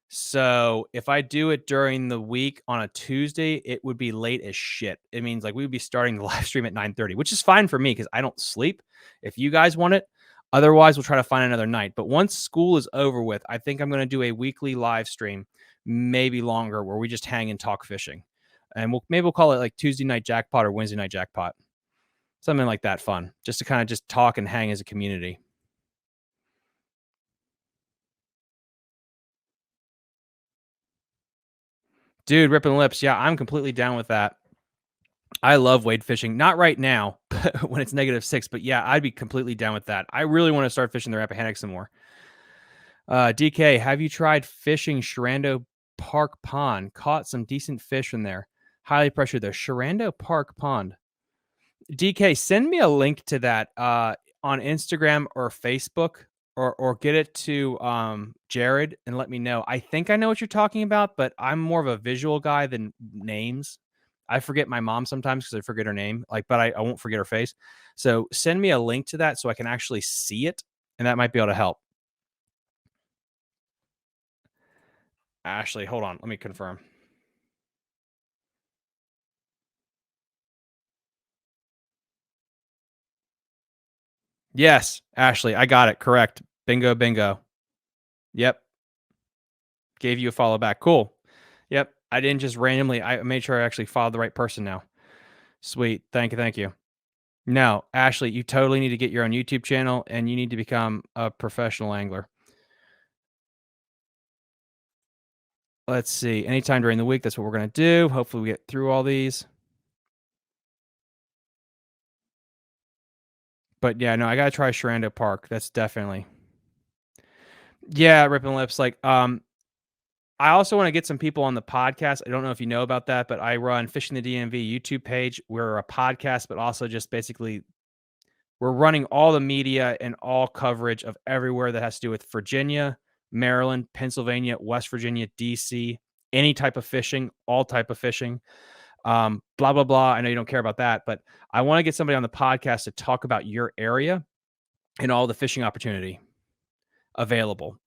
So if I do it during the week on a Tuesday, it would be late as shit. It means like we would be starting the live stream at 9:30, which is fine for me because I don't sleep. If you guys want it, otherwise we'll try to find another night. But once school is over with, I think I'm going to do a weekly live stream, maybe longer, where we just hang and talk fishing, and we'll call it like Tuesday night jackpot or Wednesday night jackpot, something like that. Fun, just to kind of just talk and hang as a community. Dude, ripping lips. Yeah, I'm completely down with that. I love wade fishing. Not right now, when it's -6, but yeah, I'd be completely down with that. I really want to start fishing the Rappahannock some more. DK, have you tried fishing Sherando Park Pond? Caught some decent fish in there. Highly pressured though. Sherando Park Pond. DK, send me a link to that on Instagram or Facebook, or get it to Jared and let me know. I think I know what you're talking about, but I'm more of a visual guy than names. I forget my mom sometimes because I forget her name, like, but I won't forget her face. So send me a link to that so I can actually see it, and that might be able to help. Ashley, hold on, let me confirm. Yes, Ashley, I got it correct. Bingo, bingo. Yep, gave you a follow back. Cool. Yep, I didn't just randomly. I made sure I actually followed the right person now. Sweet. Thank you. Thank you. No, Ashley, you totally need to get your own YouTube channel and you need to become a professional angler. Let's see. Anytime during the week, that's what we're going to do. Hopefully, we get through all these. But yeah, no, I got to try Sherando Park. That's definitely. Yeah, ripping lips. Like, I also want to get some people on the podcast. I don't know if you know about that, but I run Fishing the DMV YouTube page. We're a podcast, but also just basically we're running all the media and all coverage of everywhere that has to do with Virginia, Maryland, Pennsylvania, West Virginia, DC, any type of fishing, all type of fishing. Blah blah blah. I know you don't care about that, but I want to get somebody on the podcast to talk about your area and all the fishing opportunity available.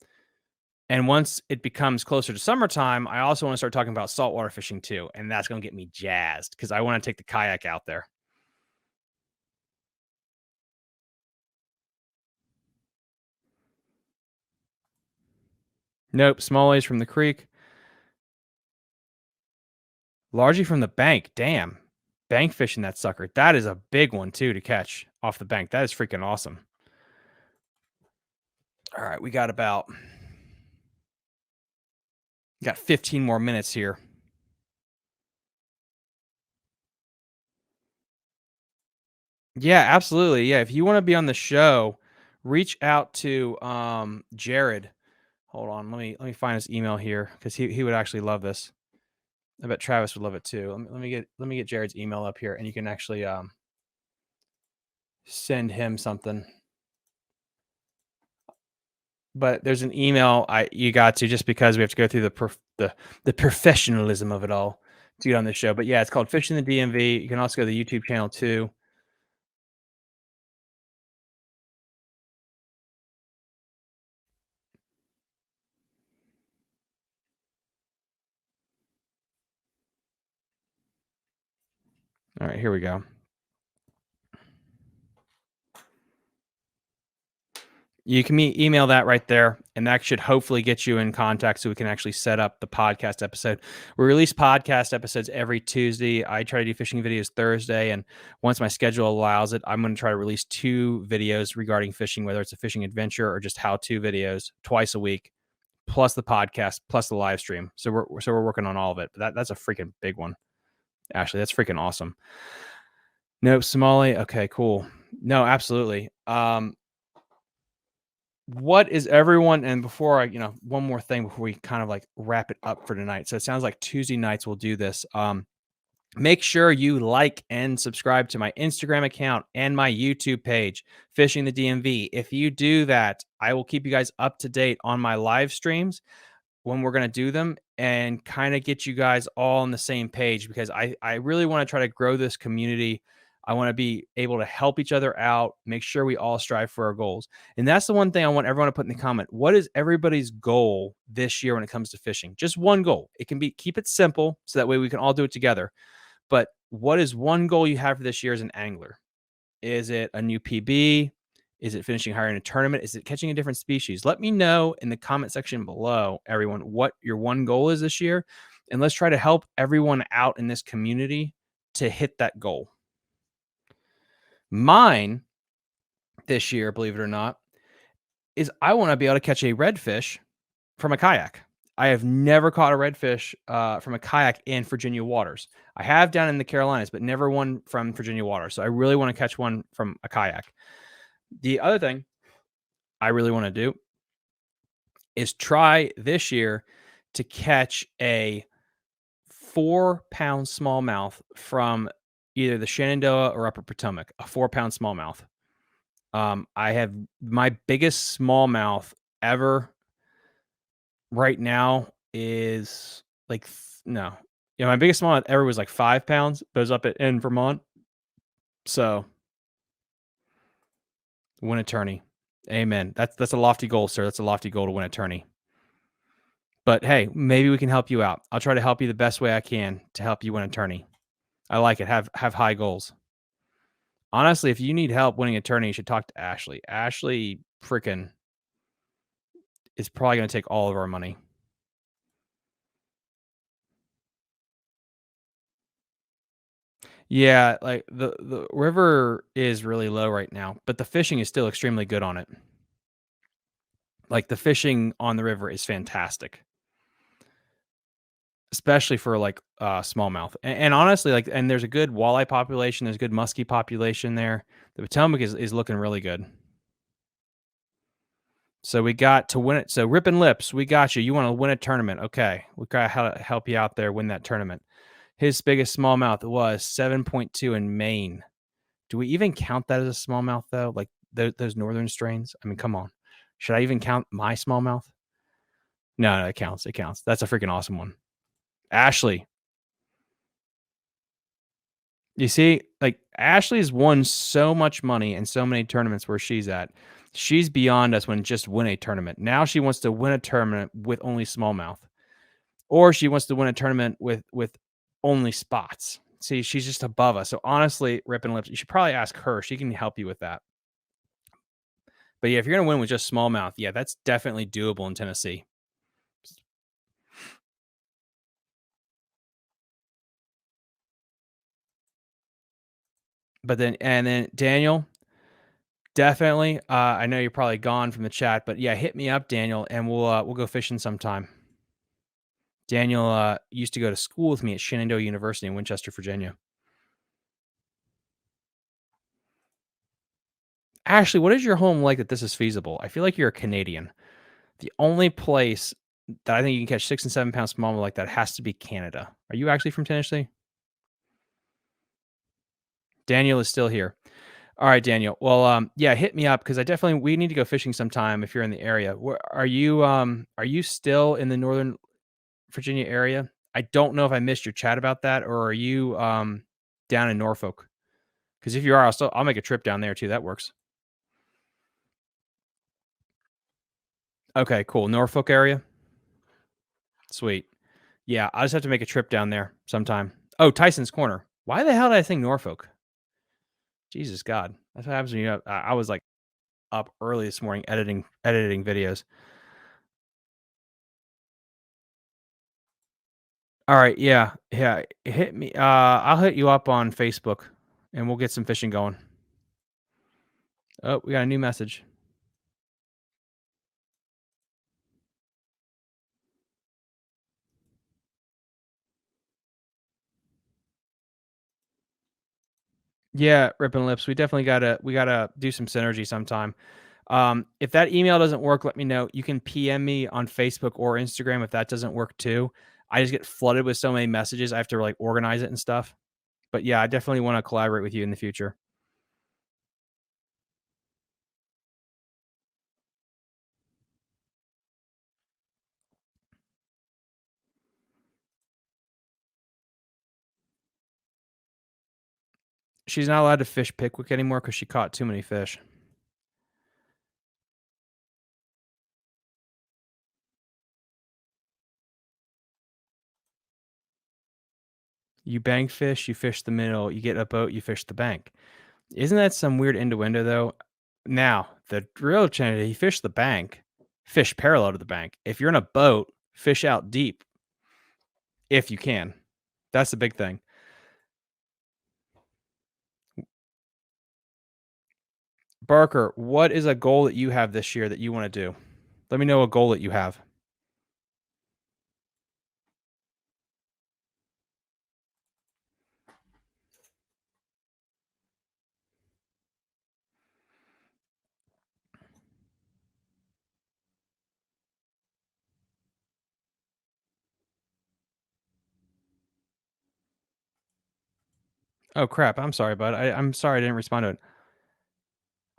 And once it becomes closer to summertime, I also want to start talking about saltwater fishing too, and that's going to get me jazzed because I want to take the kayak out there. Nope, smallies from the creek. Largely from the bank. Damn. Bank fishing that sucker. That is a big one too to catch off the bank. That is freaking awesome. All right, we got 15 more minutes here. Yeah, absolutely. Yeah, if you want to be on the show, reach out to Jared. Hold on, let me find his email here because he would actually love this. I bet Travis would love it too. Let me get Jared's email up here, and you can actually send him something. But there's an email you got to just because we have to go through the professionalism of it all to get on this show. But yeah, it's called Fishing the DMV. You can also go to the YouTube channel too. All right, here we go. You can email that right there, and that should hopefully get you in contact so we can actually set up the podcast episode. We release podcast episodes every Tuesday. I try to do fishing videos Thursday, and once my schedule allows it, I'm going to try to release 2 videos regarding fishing, whether it's a fishing adventure or just how-to videos twice a week, plus the podcast, plus the live stream. So we're working on all of it. But that's a freaking big one. Ashley, that's freaking awesome. Nope, Somali. Okay, cool. No, absolutely. What is everyone, and before I, one more thing before we kind of like wrap it up for tonight. So it sounds like Tuesday nights we'll do this. Make sure you like and subscribe to my Instagram account and my YouTube page, Fishing the DMV. If you do that, I will keep you guys up to date on my live streams when we're going to do them and kind of get you guys all on the same page because I really want to try to grow this community. I want to be able to help each other out, make sure we all strive for our goals. And that's the one thing I want everyone to put in the comment. What is everybody's goal this year when it comes to fishing? Just one goal. It can be keep it simple so that way we can all do it together. But what is one goal you have for this year as an angler? Is it a new PB? Is it finishing higher in a tournament? Is it catching a different species? Let me know in the comment section below, everyone, what your one goal is this year. And let's try to help everyone out in this community to hit that goal. Mine this year, believe it or not, is I want to be able to catch a redfish from a kayak. I have never caught a redfish from a kayak in Virginia waters. I have down in the Carolinas, but never one from Virginia waters. So I really want to catch one from a kayak. The other thing I really want to do is try this year to catch a 4-pound smallmouth from, either the Shenandoah or Upper Potomac, a 4-pound smallmouth. I have my biggest smallmouth ever right now is like no. Yeah, my biggest smallmouth ever was like 5 pounds, but it was up in Vermont. So, win a tourney. Amen. That's a lofty goal, sir. That's a lofty goal to win a tourney. But hey, maybe we can help you out. I'll try to help you the best way I can to help you win a tourney. I like it. Have high goals. Honestly, if you need help winning a tourney, you should talk to Ashley. Ashley freaking is probably going to take all of our money. Yeah, like the river is really low right now, but the fishing is still extremely good on it. Like the fishing on the river is fantastic, especially for like smallmouth. And honestly, like, and there's a good walleye population. There's a good muskie population there. The Potomac is looking really good. So we got to win it. So Rippin' Lips, we got you. You want to win a tournament? Okay, we got to help you out there win that tournament. His biggest smallmouth was 7.2 in Maine. Do we even count that as a smallmouth though? Like those northern strains? I mean, come on. Should I even count my smallmouth? No, it counts. It counts. That's a freaking awesome one. Ashley. You see, like Ashley's won so much money in so many tournaments where she's at. She's beyond us when just win a tournament. Now she wants to win a tournament with only smallmouth. Or she wants to win a tournament with only spots. See, she's just above us. So honestly, Rippin' Lips, you should probably ask her. She can help you with that. But yeah, if you're gonna win with just smallmouth, yeah, that's definitely doable in Tennessee. But then Daniel, definitely. I know you're probably gone from the chat, but yeah, hit me up, Daniel, and we'll go fishing sometime. Daniel used to go to school with me at Shenandoah University in Winchester, Virginia. Ashley, what is your home like that this is feasible? I feel like you're a Canadian. The only place that I think you can catch 6 and 7 pound smallmouth like that has to be Canada. Are you actually from Tennessee? Daniel is still here. All right, Daniel. Well, yeah, hit me up because we need to go fishing sometime if you're in the area. Where are you still in the Northern Virginia area? I don't know if I missed your chat about that, or are you down in Norfolk? Because if you are, I'll make a trip down there too. That works. Okay, cool. Norfolk area. Sweet. Yeah, I just have to make a trip down there sometime. Oh, Tyson's Corner. Why the hell did I think Norfolk? Jesus God, that's what happens when you. I was like up early this morning editing videos. All right, yeah, yeah. Hit me. I'll hit you up on Facebook, and we'll get some fishing going. Oh, we got a new message. Yeah, Ripping Lips. We gotta do some synergy sometime. If that email doesn't work, let me know. You can PM me on Facebook or Instagram if that doesn't work too. I just get flooded with so many messages. I have to like organize it and stuff. But yeah, I definitely want to collaborate with you in the future. She's not allowed to fish Pickwick anymore because she caught too many fish. You bank fish, you fish the middle, you get a boat, you fish the bank. Isn't that some weird innuendo though? Now, the real challenge, you fish the bank, fish parallel to the bank. If you're in a boat, fish out deep if you can. That's the big thing. Barker, what is a goal that you have this year that you want to do? Let me know a goal that you have. Oh crap! I'm sorry, bud. I'm sorry I didn't respond to it.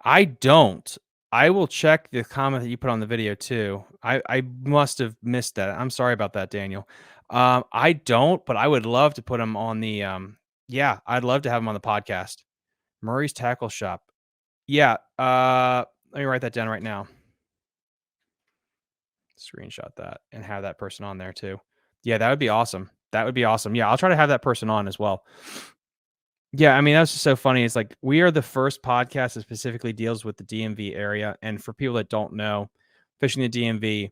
I don't. I will check the comment that you put on the video too. I must have missed that. I'm sorry about that, Daniel. I don't, but I would love to put him on the yeah, I'd love to have him on the podcast. Murray's Tackle Shop. Yeah, let me write that down right now. Screenshot that and have that person on there too. Yeah, that would be awesome. That would be awesome. Yeah, I'll try to have that person on as well. Yeah, I mean, that's just so funny. It's like we are the first podcast that specifically deals with the DMV area. And for people that don't know, fishing the DMV,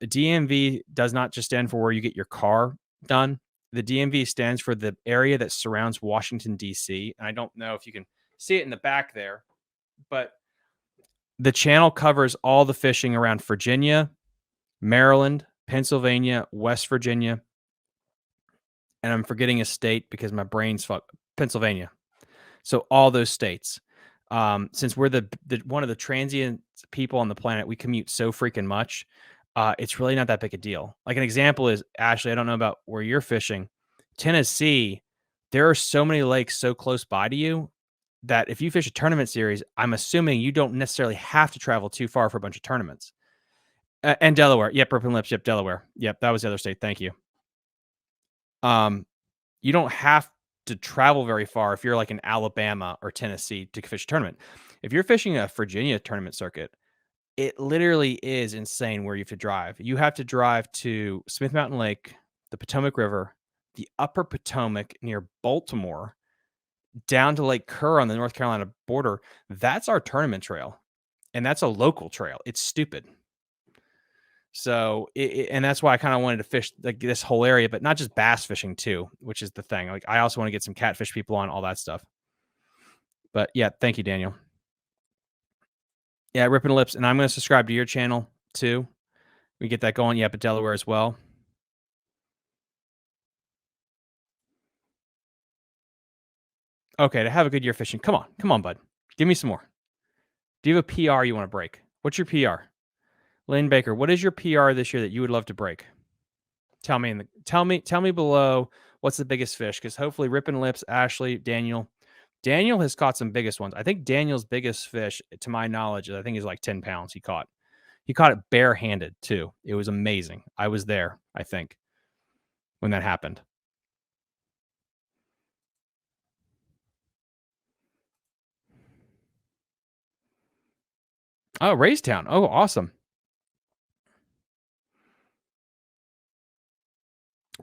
DMV does not just stand for where you get your car done. The DMV stands for the area that surrounds Washington, D.C. And I don't know if you can see it in the back there, but the channel covers all the fishing around Virginia, Maryland, Pennsylvania, West Virginia, and I'm forgetting a state because my brain's Pennsylvania. So all those states. Since we're the one of the transient people on the planet, we commute so freaking much. It's really not that big a deal. Like an example is Ashley. I don't know about where you're fishing, Tennessee. There are so many lakes so close by to you that if you fish a tournament series, I'm assuming you don't necessarily have to travel too far for a bunch of tournaments. And Delaware, yep, Ripon Lips, yep, Delaware, yep, that was the other state. Thank you. Um, you don't have to travel very far if you're like in Alabama or Tennessee to fish a tournament. If you're fishing a Virginia tournament circuit, it literally is insane where you have to drive. You have to drive to Smith Mountain Lake, the Potomac River, the upper Potomac near Baltimore, down to Lake Kerr on the North Carolina border. That's our tournament trail. And that's a local trail. It's stupid. So, and that's why I kind of wanted to fish like this whole area, but not just bass fishing too, which is the thing. Like I also want to get some catfish people on, all that stuff. But yeah, thank you, Daniel. Yeah, Ripping Lips, and I'm going to subscribe to your channel too. We get that going. Yeah, but Delaware as well. Okay, to have a good year fishing. Come on, bud. Give me some more. Do you have a PR you want to break? What's your PR? Lynn Baker, what is your PR this year that you would love to break? Tell me tell me below what's the biggest fish, because hopefully Ripping Lips, Ashley, Daniel has caught some biggest ones. I think Daniel's biggest fish, to my knowledge, I think is like 10 pounds he caught. He caught it barehanded too. It was amazing. I was there, I think, when that happened. Oh, Raystown. Oh, awesome.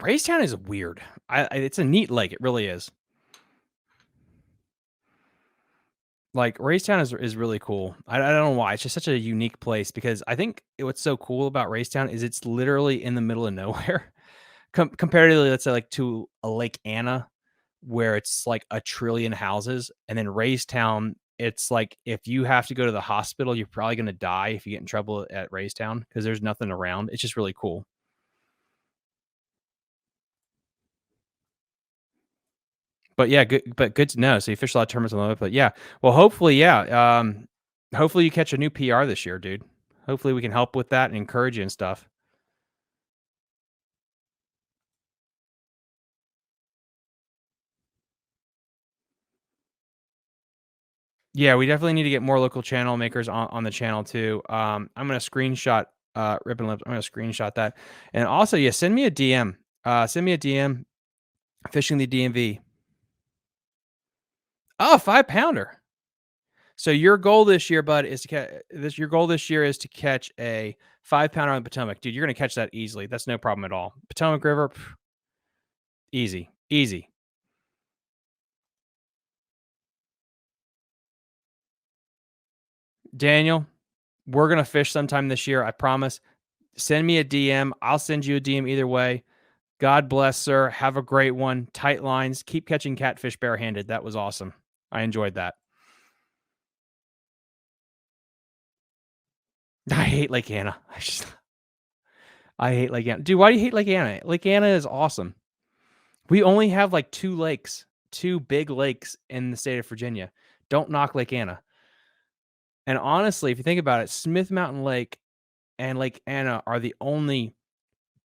Raystown is weird. It's a neat lake. It really is. Like Raystown is really cool. I don't know why. It's just such a unique place because I think what's so cool about Raystown is it's literally in the middle of nowhere. Comparatively, let's say like to a Lake Anna, where it's like a trillion houses, and then Raystown, it's like if you have to go to the hospital, you're probably going to die if you get in trouble at Raystown because there's nothing around. It's just really cool. But yeah, good to know. So you fish a lot of tournaments on the way, but yeah. Well, hopefully, yeah. Hopefully you catch a new PR this year, dude. Hopefully we can help with that and encourage you and stuff. Yeah, we definitely need to get more local channel makers on the channel too. I'm gonna screenshot Rippin' Lips. I'm gonna screenshot that. And also, yeah, send me a DM. Send me a DM fishing the DMV. Oh, 5 pounder. So your goal this year, bud, is to catch this. Your goal this year is to catch a 5 pounder on the Potomac, dude. You're gonna catch that easily. That's no problem at all. Potomac River, easy, easy. Daniel, we're gonna fish sometime this year. I promise. Send me a DM. I'll send you a DM either way. God bless, sir. Have a great one. Tight lines. Keep catching catfish barehanded. That was awesome. I enjoyed that. I hate Lake Anna. I hate Lake Anna. Dude, why do you hate Lake Anna? Lake Anna is awesome. We only have like two lakes, two big lakes in the state of Virginia. Don't knock Lake Anna. And honestly, if you think about it, Smith Mountain Lake and Lake Anna are the only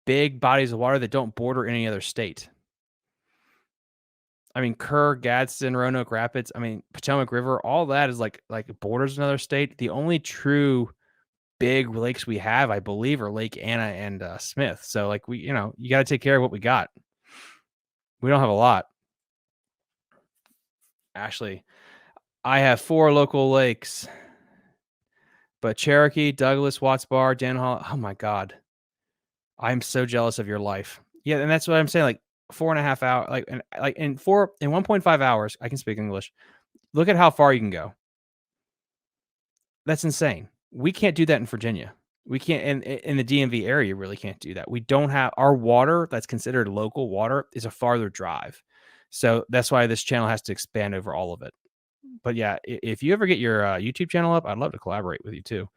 big bodies of water that don't border any other state. I mean, Kerr, Gadsden, Roanoke Rapids. I mean, Potomac River. All that is like borders another state. The only true big lakes we have, I believe, are Lake Anna and Smith. So like we, you got to take care of what we got. We don't have a lot. Ashley, I have 4 local lakes, but Cherokee, Douglas, Watts Bar, Dan Hall. Oh my God, I'm so jealous of your life. Yeah, and that's what I'm saying. Like 4.5 hours, like in 1.5 hours, I can speak English. Look at how far you can go. That's insane. We can't do that in Virginia. We can't in the DMV area, you really can't do that. We don't have our water that's considered local water is a farther drive. So that's why this channel has to expand over all of it. But yeah, if you ever get your YouTube channel up, I'd love to collaborate with you too.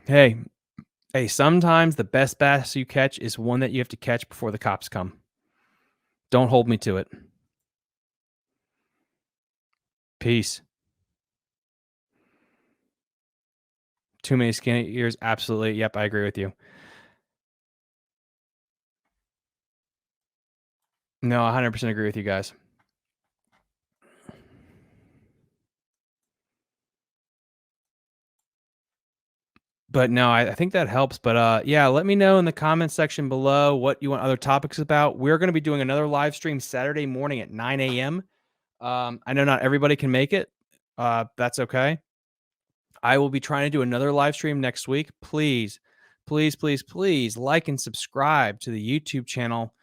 Hey, hey, sometimes the best bass you catch is one that you have to catch before the cops come. Don't hold me to it. Peace. Too many skinny ears. Absolutely. Yep, I agree with you. No, 100% agree with you guys. But no, I think that helps. But yeah, let me know in the comments section below what you want other topics about. We're going to be doing another live stream Saturday morning at 9 a.m. I know not everybody can make it. That's okay. I will be trying to do another live stream next week. Please, please, please, please like and subscribe to the YouTube channel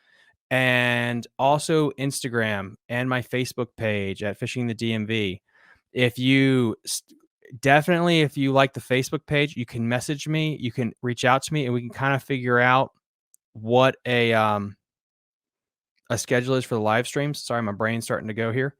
and also Instagram and my Facebook page at Fishing the DMV. If you definitely, if you like the Facebook page, you can message me, you can reach out to me, and we can kind of figure out what a schedule is for the live streams. Sorry, my brain's starting to go here.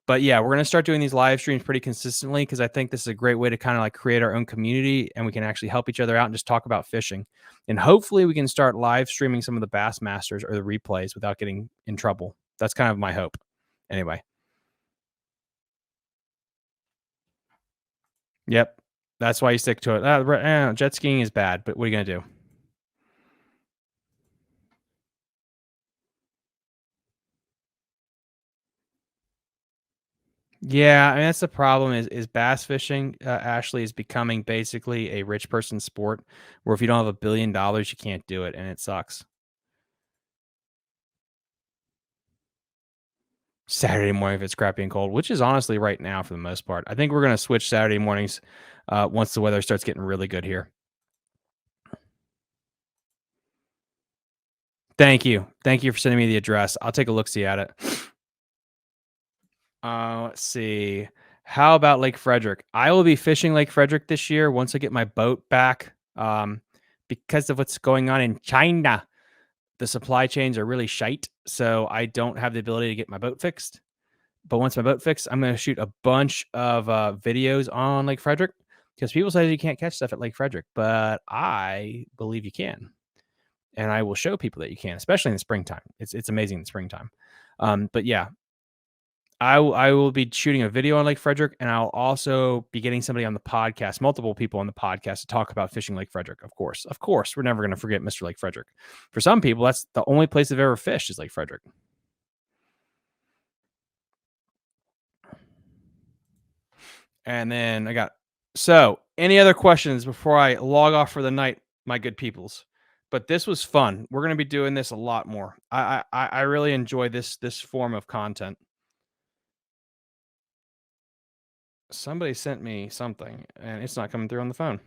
But yeah, we're going to start doing these live streams pretty consistently because I think this is a great way to kind of like create our own community and we can actually help each other out and just talk about fishing. And hopefully we can start live streaming some of the Bassmasters or the replays without getting in trouble. That's kind of my hope. Anyway. Yep. That's why you stick to it. Jet skiing is bad, but what are you going to do? Yeah, I mean that's the problem is bass fishing, Ashley, is becoming basically a rich person sport where if you don't have $1 billion, you can't do it, and it sucks. Saturday morning if it's crappy and cold, which is honestly right now for the most part. I think we're gonna switch Saturday mornings once the weather starts getting really good here. Thank you. Thank you for sending me the address. I'll take a look see at it. Let's see. How about Lake Frederick? I will be fishing Lake Frederick this year once I get my boat back. Because of what's going on in China, the supply chains are really shite. So I don't have the ability to get my boat fixed. But once my boat fixed, I'm going to shoot a bunch of videos on Lake Frederick because people say you can't catch stuff at Lake Frederick, but I believe you can, and I will show people that you can, especially in the springtime. It's amazing in the springtime. But yeah, I will be shooting a video on Lake Frederick, and I'll also be getting somebody on the podcast, multiple people on the podcast, to talk about fishing Lake Frederick. Of course, we're never going to forget Mr. Lake Frederick. For some people, that's the only place they've ever fished is Lake Frederick. And then I got any other questions before I log off for the night, my good peoples? But this was fun. We're going to be doing this a lot more. I really enjoy this form of content. Somebody sent me something and it's not coming through on the phone.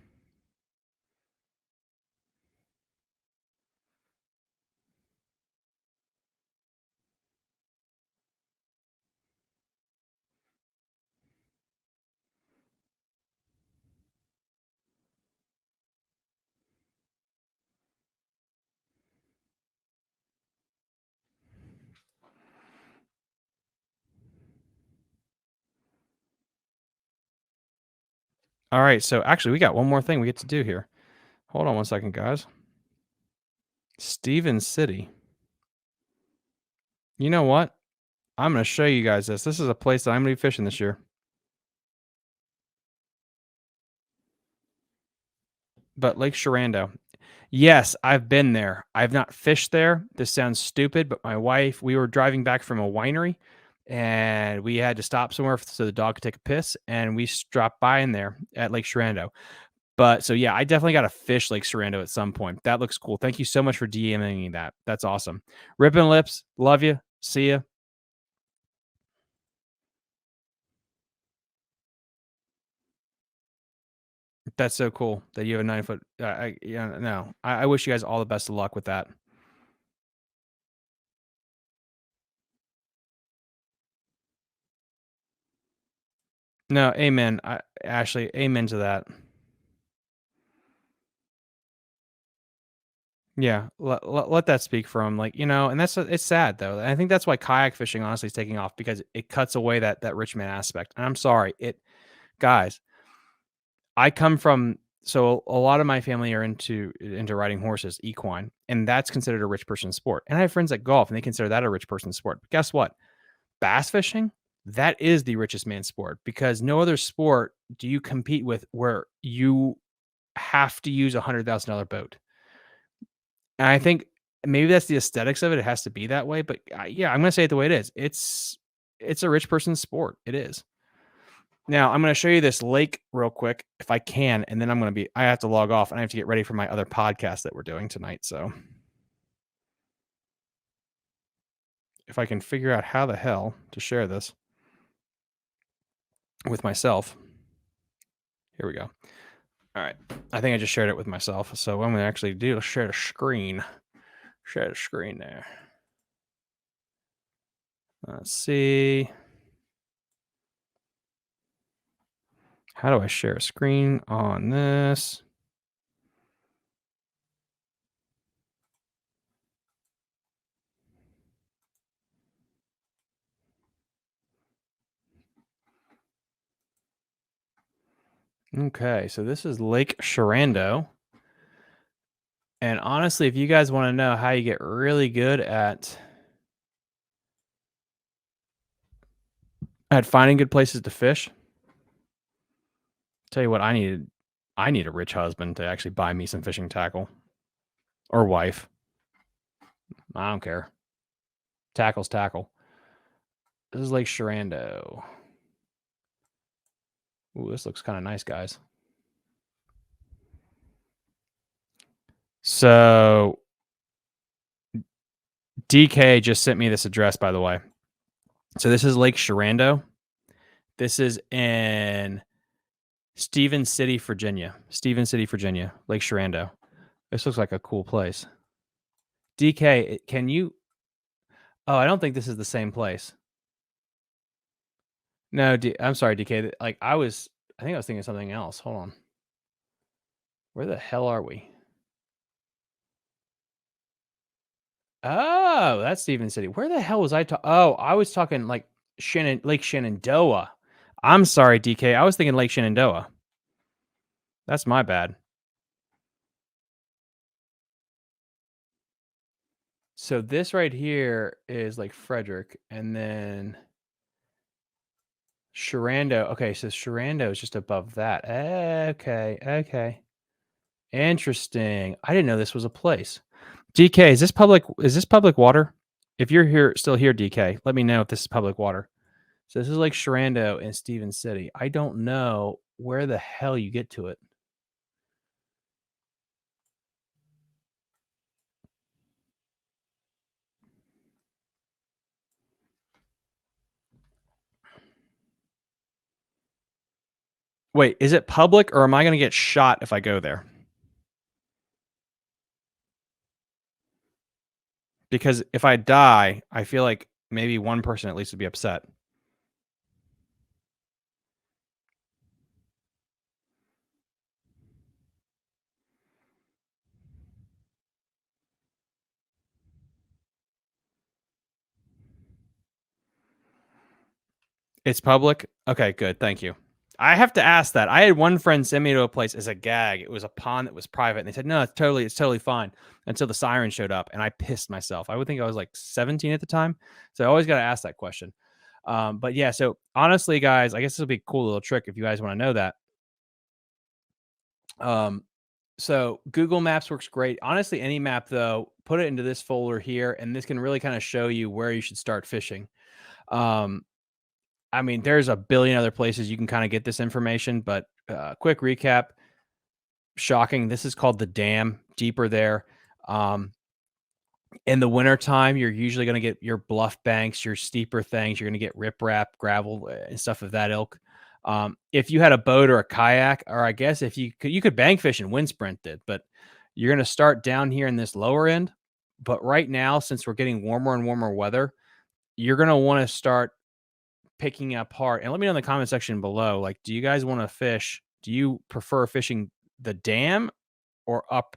All right, so actually we got one more thing we get to do here. Hold on one second, guys. Stevens City. You know what? I'm going to show you guys this. This is a place that I'm going to be fishing this year. But Lake Sherando. Yes, I've been there. I've not fished there. This sounds stupid, but my wife, we were driving back from a winery and we had to stop somewhere so the dog could take a piss. And we dropped by in there at Lake Sherando. But so, yeah, I definitely got to fish Lake Sherando at some point. That looks cool. Thank you so much for DMing me that. That's awesome. Ripping lips. Love you. See ya. That's so cool that you have a 9 foot. Yeah, no, I wish you guys all the best of luck with that. No, amen. Ashley, amen to that. Yeah, let that speak for him. Like, and it's sad though. I think that's why kayak fishing honestly is taking off because it cuts away that rich man aspect. And I'm sorry, guys, I come from so a lot of my family are into riding horses, equine, and that's considered a rich person sport. And I have friends that golf and they consider that a rich person sport. But guess what? Bass fishing, that is the richest man sport because no other sport do you compete with where you have to use $100,000 boat. And I think maybe that's the aesthetics of it. It has to be that way. But yeah, I'm gonna say it the way it is. It's a rich person's sport. It is. Now I'm gonna show you this lake real quick if I can, and then I have to log off and I have to get ready for my other podcast that we're doing tonight. So if I can figure out how the hell to share this with myself. Here we go. All right. I think I just shared it with myself. So what I'm going to actually do is share the screen. Share the screen there. Let's see. How do I share a screen on this? Okay, so this is Lake Sherando. And honestly, if you guys want to know how you get really good at finding good places to fish, tell you what, I need a rich husband to actually buy me some fishing tackle or wife. I don't care. Tackle's tackle. This is Lake Sherando. Ooh, this looks kind of nice, guys. So DK just sent me this address, by the way. So this is Lake Sherando. This is in Stevens City, Virginia. Stevens City, Virginia. Lake Sherando. This looks like a cool place. DK, can you? Oh, I don't think this is the same place. No, I'm sorry, DK. Like I think I was thinking something else. Hold on. Where the hell are we? Oh, that's Stevens City. Where the hell was I talking? Oh, I was talking like Lake Shenandoah. I'm sorry, DK. I was thinking Lake Shenandoah. That's my bad. So this right here is like Frederick, and then Sherando. Okay, so Sherando is just above that. Okay. Interesting. I didn't know this was a place. DK, is this public? Is this public water? If you're still here, DK, let me know if this is public water. So this is like Sherando in Stevens City. I don't know where the hell you get to it. Wait, is it public or am I going to get shot if I go there? Because if I die, I feel like maybe one person at least would be upset. It's public? Okay, good. Thank you. I have to ask that. I had one friend send me to a place as a gag. It was a pond that was private, and they said, "No, it's totally fine." Until the siren showed up, and I pissed myself. I would think I was like 17 at the time, so I always got to ask that question. But yeah, so honestly, guys, I guess this will be a cool little trick if you guys want to know that. So Google Maps works great. Honestly, any map though, put it into this folder here, and this can really kind of show you where you should start fishing. Um, I mean, there's a billion other places you can kind of get this information, but quick recap. Shocking. This is called the dam, deeper there. Um, in the wintertime, you're usually going to get your bluff banks, your steeper things. You're going to get riprap, gravel, and stuff of that ilk. If you had a boat or a kayak, or I guess if you could bank fish and wind sprint it, but you're going to start down here in this lower end. But right now, since we're getting warmer and warmer weather, you're going to want to start picking apart. And let me know in the comment section below, like, do you guys want to fish? Do you prefer fishing the dam or up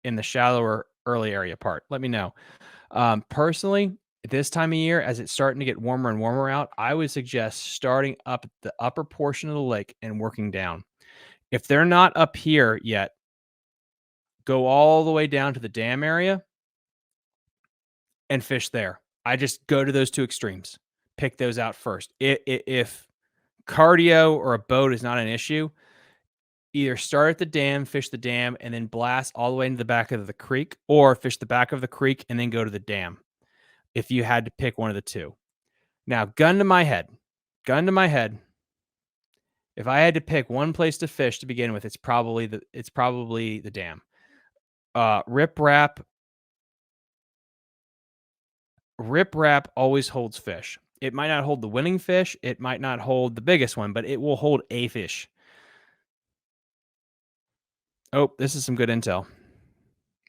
in the shallower early area part? Let me know. Personally, this time of year, as it's starting to get warmer and warmer out, I would suggest starting up at the upper portion of the lake and working down. If they're not up here yet, go all the way down to the dam area and fish there. I just go to those two extremes. Pick those out first. If cardio or a boat is not an issue, either start at the dam, fish the dam, and then blast all the way into the back of the creek, or fish the back of the creek and then go to the dam. If you had to pick one of the two. Now, gun to my head. If I had to pick one place to fish to begin with, it's probably the dam. Riprap always holds fish. It might not hold the winning fish. It might not hold the biggest one, but it will hold a fish. Oh, this is some good intel.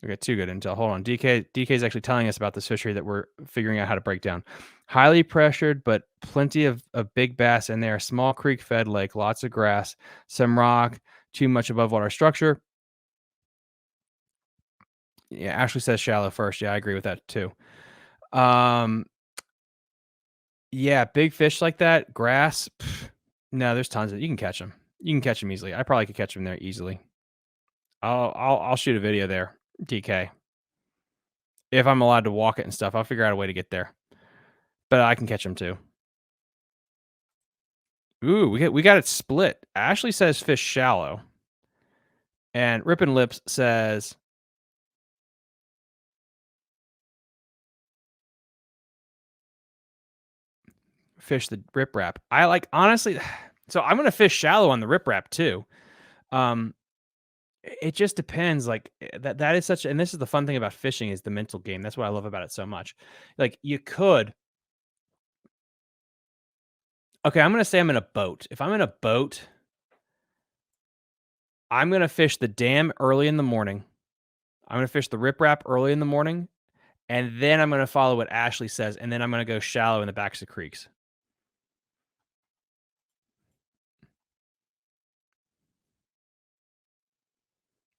We got too good intel. Hold on. DK is actually telling us about this fishery that we're figuring out how to break down. Highly pressured, but plenty of big bass in there. Small creek fed lake, lots of grass, some rock, too much above water structure. Yeah, Ashley says shallow first. Yeah, I agree with that too. Yeah, big fish like that, grass. No, there's tons of. You can catch them. You can catch them easily. I probably could catch them there easily. I'll shoot a video there, DK. If I'm allowed to walk it and stuff, I'll figure out a way to get there. But I can catch them too. Ooh, we got it split. Ashley says fish shallow, and Rippin' Lips says fish the riprap. I like honestly. So I'm gonna fish shallow on the riprap too. It just depends. Like that is such, and this is the fun thing about fishing is the mental game. That's what I love about it so much. Like you could. Okay, I'm gonna say I'm in a boat. If I'm in a boat, I'm gonna fish the dam early in the morning. I'm gonna fish the riprap early in the morning, and then I'm gonna follow what Ashley says, and then I'm gonna go shallow in the backs of creeks.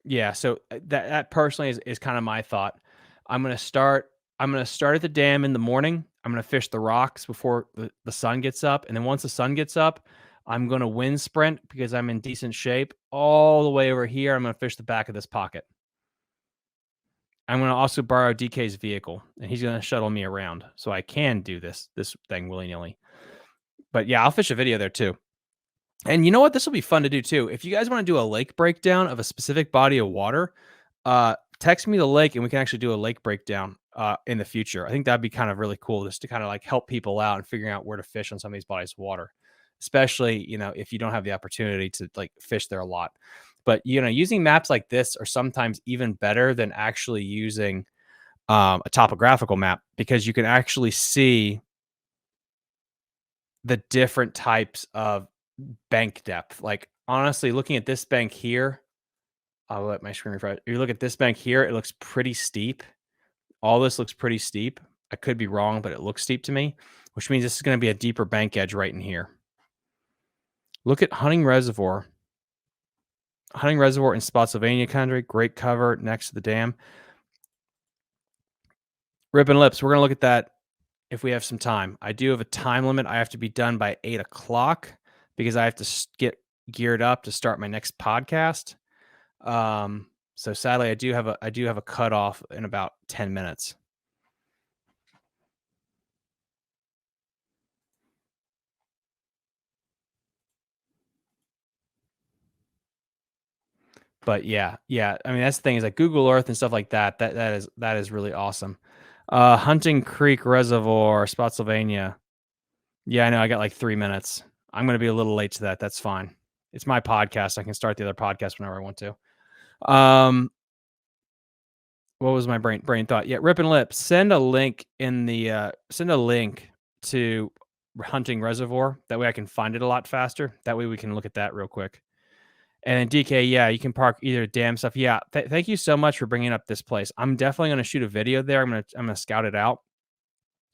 Yeah, so that personally is kind of my thought. I'm gonna start. I'm gonna start at the dam in the morning. I'm gonna fish the rocks before the sun gets up, and then once the sun gets up, I'm gonna wind sprint because I'm in decent shape all the way over here. I'm gonna fish the back of this pocket. I'm gonna also borrow DK's vehicle, and he's gonna shuttle me around so I can do this thing willy nilly. But yeah, I'll fish a video there too. And you know what? This will be fun to do too. If you guys want to do a lake breakdown of a specific body of water, text me the lake and we can actually do a lake breakdown in the future. I think that'd be kind of really cool just to kind of like help people out and figuring out where to fish on some of these bodies of water, especially, if you don't have the opportunity to like fish there a lot. But, using maps like this are sometimes even better than actually using a topographical map because you can actually see the different types of bank depth. Like honestly, looking at this bank here, I'll let my screen refresh. If you look at this bank here, it looks pretty steep. All this looks pretty steep. I could be wrong, but it looks steep to me, which means this is going to be a deeper bank edge right in here. Look at Hunting Reservoir. Hunting Reservoir in Spotsylvania country. Great cover next to the dam. Rippin' Lips. We're going to look at that if we have some time. I do have a time limit. I have to be done by 8 o'clock because I have to get geared up to start my next podcast. So sadly, I do have a cutoff in about 10 minutes. But yeah, yeah. I mean, that's the thing is like Google Earth and stuff like that. That is really awesome. Hunting Creek Reservoir, Spotsylvania. Yeah, I know. I got like 3 minutes. I'm going to be a little late to that. That's fine. It's my podcast. I can start the other podcast whenever I want to. What was my brain thought? Yeah, Rip and Lip. Send a link in the send a link to Hunting Reservoir. That way I can find it a lot faster. That way we can look at that real quick. And then DK, yeah, you can park either dam stuff. Yeah, thank you so much for bringing up this place. I'm definitely going to shoot a video there. I'm gonna scout it out,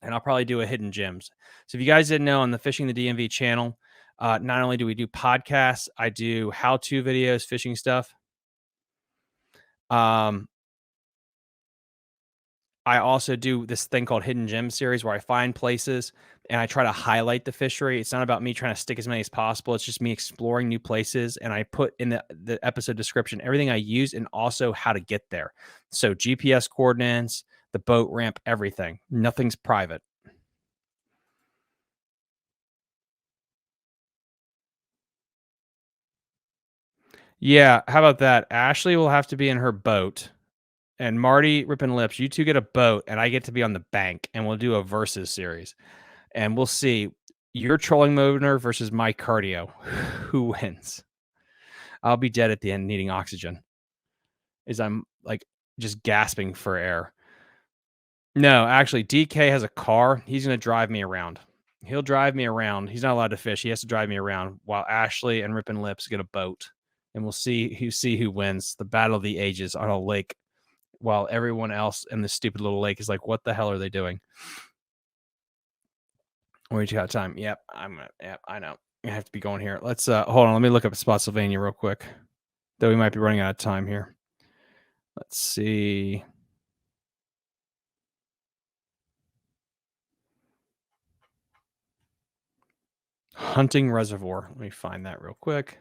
and I'll probably do a hidden gems. So if you guys didn't know, on the Fishing the DMV channel, not only do we do podcasts, I do how-to videos, fishing stuff. I also do this thing called Hidden Gem series where I find places and I try to highlight the fishery. It's not about me trying to stick as many as possible. It's just me exploring new places. And I put in the episode description everything I use and also how to get there. So GPS coordinates, the boat ramp, everything. Nothing's private. Yeah, how about that? Ashley will have to be in her boat. And Marty, Rippin' Lips, you two get a boat, and I get to be on the bank, and we'll do a versus series. And we'll see your trolling motor versus my cardio. Who wins? I'll be dead at the end needing oxygen as I'm like just gasping for air. No, actually, DK has a car. He's going to drive me around. He'll drive me around. He's not allowed to fish. He has to drive me around while Ashley and Rippin' Lips get a boat. And we'll see who wins the battle of the ages on a lake while everyone else in this stupid little lake is like, what the hell are they doing? We got time. Yep, I know. I have to be going here. Let's hold on. Let me look up Spotsylvania real quick. Though we might be running out of time here. Let's see. Hunting Reservoir. Let me find that real quick.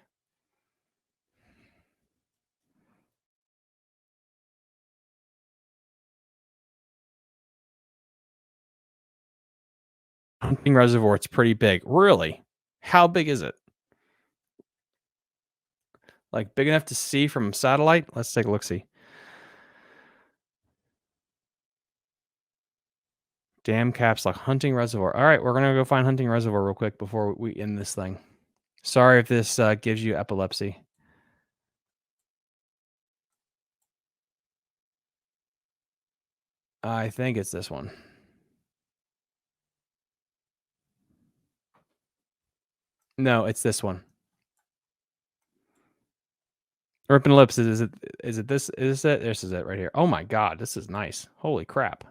Hunting Reservoir. It's pretty big. Really? How big is it? Like big enough to see from satellite? Let's take a look. See. Dam caps like Hunting Reservoir. All right, we're gonna go find Hunting Reservoir real quick before we end this thing. Sorry if this gives you epilepsy. I think it's this one. No, it's this one. Rippin' Lips. Is it this? Is it? This is it right here. Oh my god, this is nice. Holy crap.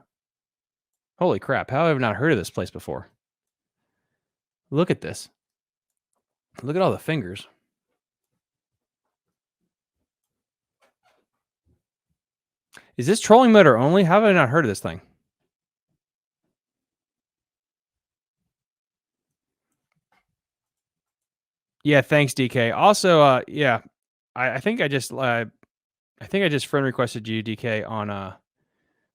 Holy crap. How have I not heard of this place before? Look at this. Look at all the fingers. Is this trolling motor only? How have I not heard of this thing? Yeah, thanks, DK. Also, yeah, I think I just friend requested you, DK, on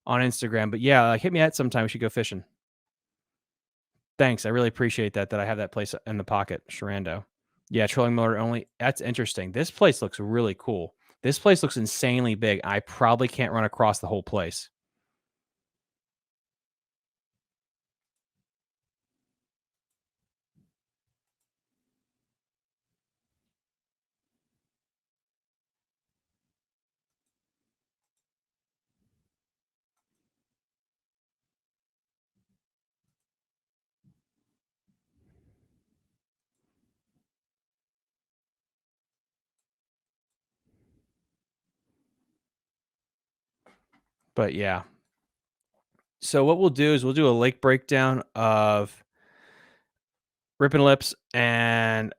Instagram. But yeah, hit me at sometime. We should go fishing. Thanks, I really appreciate that. That I have that place in the pocket, Sherando. Yeah, trolling motor only. That's interesting. This place looks really cool. This place looks insanely big. I probably can't run across the whole place. But yeah. So what we'll do is we'll do a lake breakdown of Rippin' Lips, and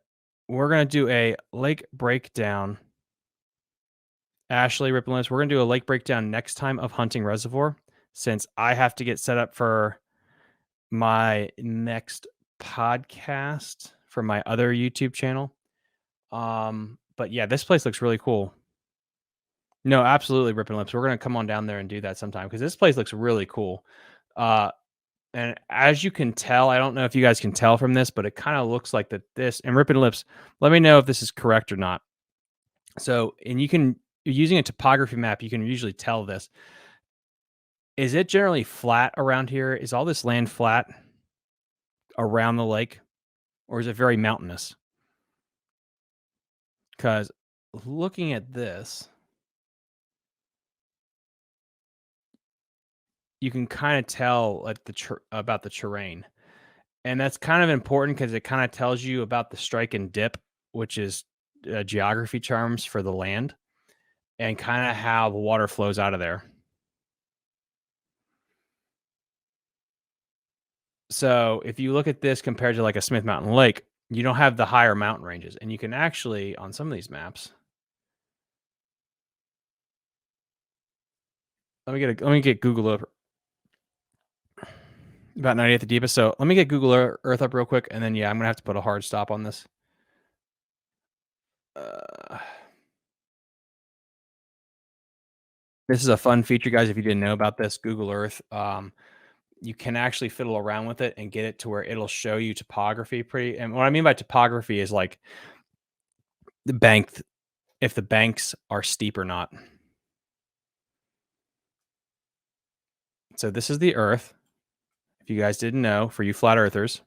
we're gonna do a lake breakdown. Ashley, Rippin' Lips, we're gonna do a lake breakdown next time of Hunting Reservoir, since I have to get set up for my next podcast for my other YouTube channel. But yeah, this place looks really cool. No, absolutely, Rippin' Lips. We're gonna come on down there and do that sometime because this place looks really cool. Uh, and as you can tell, I don't know if you guys can tell from this, but it kind of looks like that this and Rippin' Lips. Let me know if this is correct or not. So, and you can using a topography map, you can usually tell this. Is it generally flat around here? Is all this land flat around the lake, or is it very mountainous? Because looking at this, you can kind of tell like about the terrain, and that's kind of important because it kind of tells you about the strike and dip, which is geography terms for the land, and kind of how the water flows out of there. So if you look at this compared to like a Smith Mountain Lake, you don't have the higher mountain ranges, and you can actually on some of these maps. Let me get Google up about 90 at the deepest. So let me get Google Earth up real quick, and then yeah, I'm gonna have to put a hard stop on this. Uh, this is a fun feature, guys. If you didn't know about this, Google Earth. You can actually fiddle around with it and get it to where it'll show you topography pretty. And what I mean by topography is like the bank, if the banks are steep or not. So this is the Earth. If you guys didn't know, for you flat earthers,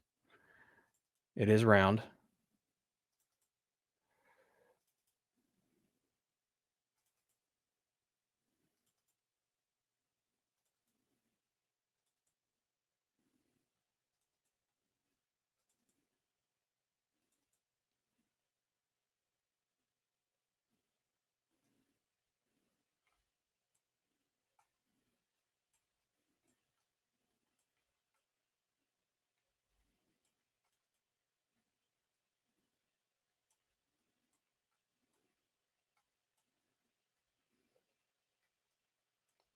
it is round.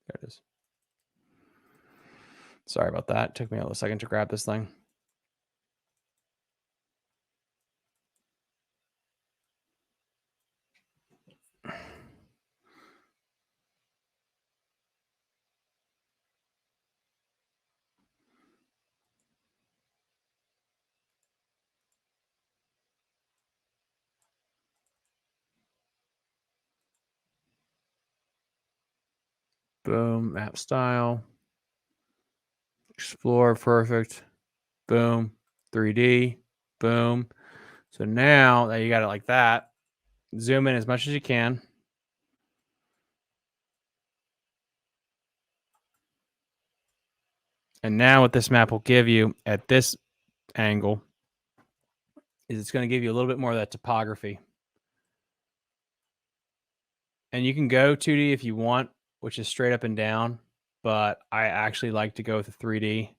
There it is. Sorry about that. It took me a second to grab this thing. Boom, map style. Explore, perfect. Boom, 3D. Boom. So now that you got it like that, zoom in as much as you can. And now what this map will give you at this angle is it's going to give you a little bit more of that topography. And you can go 2D if you want, which is straight up and down, but I actually like to go with the 3D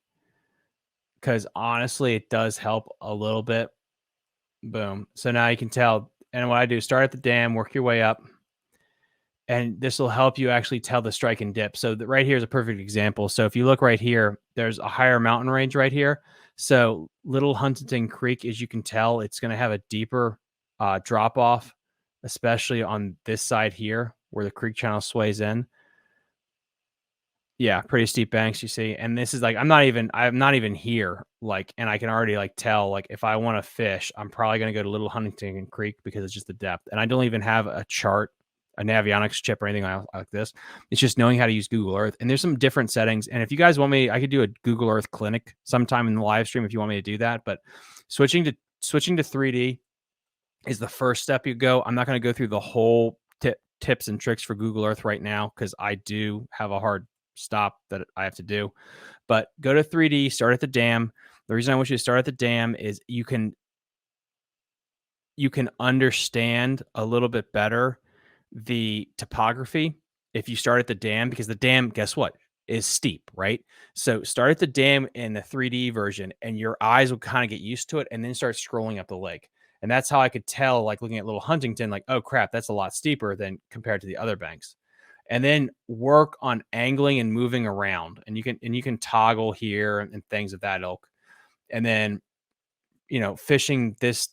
because honestly, it does help a little bit. Boom. So now you can tell. And what I do, start at the dam, work your way up. And this will help you actually tell the strike and dip. So right here is a perfect example. So if you look right here, there's a higher mountain range right here. So Little Huntington Creek, as you can tell, it's going to have a deeper drop off, especially on this side here where the creek channel sways in. Yeah, pretty steep banks, you see. And this is like I'm not even here, like, and I can already like tell, like, if I want to fish, I'm probably gonna go to Little Huntington Creek because it's just the depth. And I don't even have a chart, a Navionics chip or anything like this. It's just knowing how to use Google Earth. And there's some different settings. And if you guys want me, I could do a Google Earth clinic sometime in the live stream if you want me to do that. But switching to 3D is the first step you go. I'm not going to go through the whole tips and tricks for Google Earth right now because I do have a hard stop that I have to do. But go to 3D, start at the dam. The reason I want you to start at the dam is you can understand a little bit better the topography if you start at the dam, because the dam, guess what, is steep, right? So start at the dam in the 3D version and your eyes will kind of get used to it and then start scrolling up the lake. And that's how I could tell, like looking at Little Huntington, like, oh crap, that's a lot steeper than compared to the other banks. And then work on angling and moving around. And you can toggle here and things of that ilk. And then, fishing this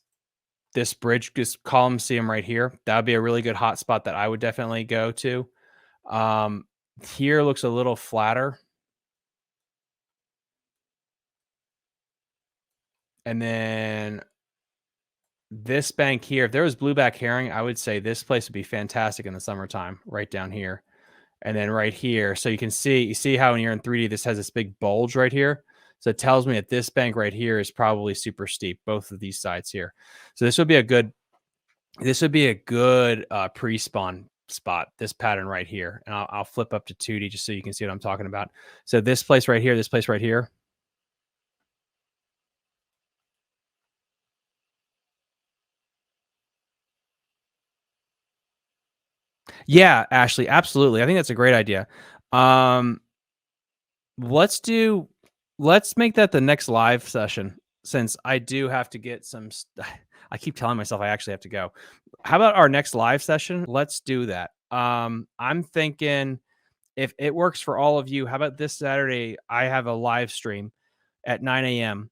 bridge, just call them, see them right here. That would be a really good hot spot that I would definitely go to. Here looks a little flatter. And then this bank here, if there was blueback herring, I would say this place would be fantastic in the summertime, right down here. And then right here, so you see how when you're in 3D, this has this big bulge right here. So it tells me that this bank right here is probably super steep, both of these sides here. So this would be a good pre-spawn spot, this pattern right here. And I'll flip up to 2D just so you can see what I'm talking about. So this place right here, this place right here. Yeah, Ashley, absolutely. I think that's a great idea. Um, let's make that the next live session since I do have to get some I keep telling myself I actually have to go. How about our next live session? Let's do that. I'm thinking if it works for all of you, how about this Saturday? I have a live stream at 9 a.m.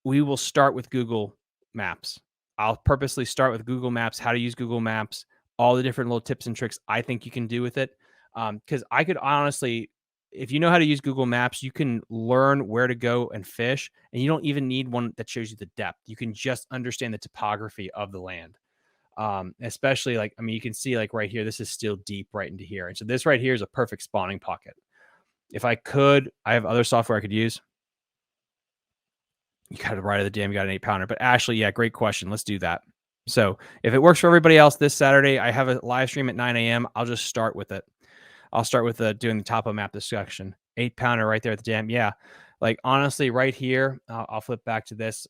We will start with Google Maps. I'll purposely start with Google Maps, how to use Google Maps, all the different little tips and tricks I think you can do with it. Because I could honestly, if you know how to use Google Maps, you can learn where to go and fish, and you don't even need one that shows you the depth. You can just understand the topography of the land. Especially like, I mean, you can see like right here, this is still deep right into here. And so this right here is a perfect spawning pocket. If I could, I have other software I could use. You got it right at the dam, you got an 8-pounder. But Ashley, yeah, great question. Let's do that. So if it works for everybody else this Saturday, I have a live stream at 9 a.m. I'll just start with it. I'll start with doing the top of map discussion. 8-pounder right there at the dam. Yeah. Like honestly, right here, I'll flip back to this.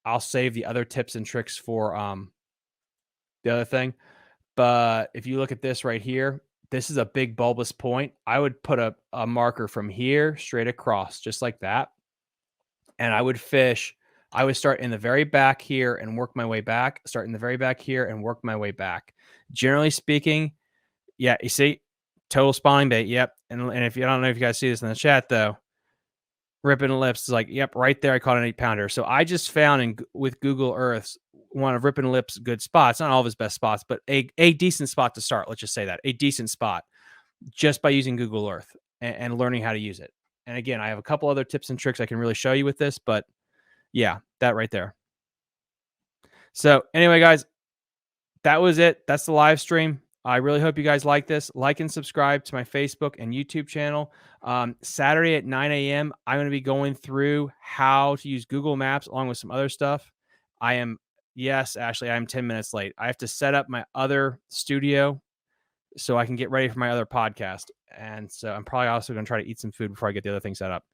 I'll save the other tips and tricks for the other thing. But if you look at this right here, this is a big bulbous point. I would put a marker from here straight across, just like that. And I would fish. I would start in the very back here and work my way back, start in the very back here and work my way back. Generally speaking, yeah, you see, total spawning bait. Yep. And if you, I don't know if you guys see this in the chat though, Ripping Lips is like, yep, right there. I caught an 8-pounder. So I just found with Google Earth one of Ripping Lips' good spots, not all of his best spots, but a decent spot to start. Let's just say that a decent spot just by using Google Earth and learning how to use it. And again, I have a couple other tips and tricks I can really show you with this, but yeah, that right there. So anyway, guys, that was it. That's the live stream. I really hope you guys like this. Like and subscribe to my Facebook and YouTube channel. Saturday at 9 a.m., I'm going to be going through how to use Google Maps along with some other stuff. Yes, Ashley, I'm 10 minutes late. I have to set up my other studio so I can get ready for my other podcast. And so I'm probably also going to try to eat some food before I get the other thing set up.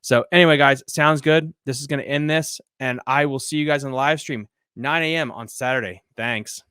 So anyway, guys, sounds good. This is going to end this, and I will see you guys on the live stream, 9 a.m. on Saturday. Thanks.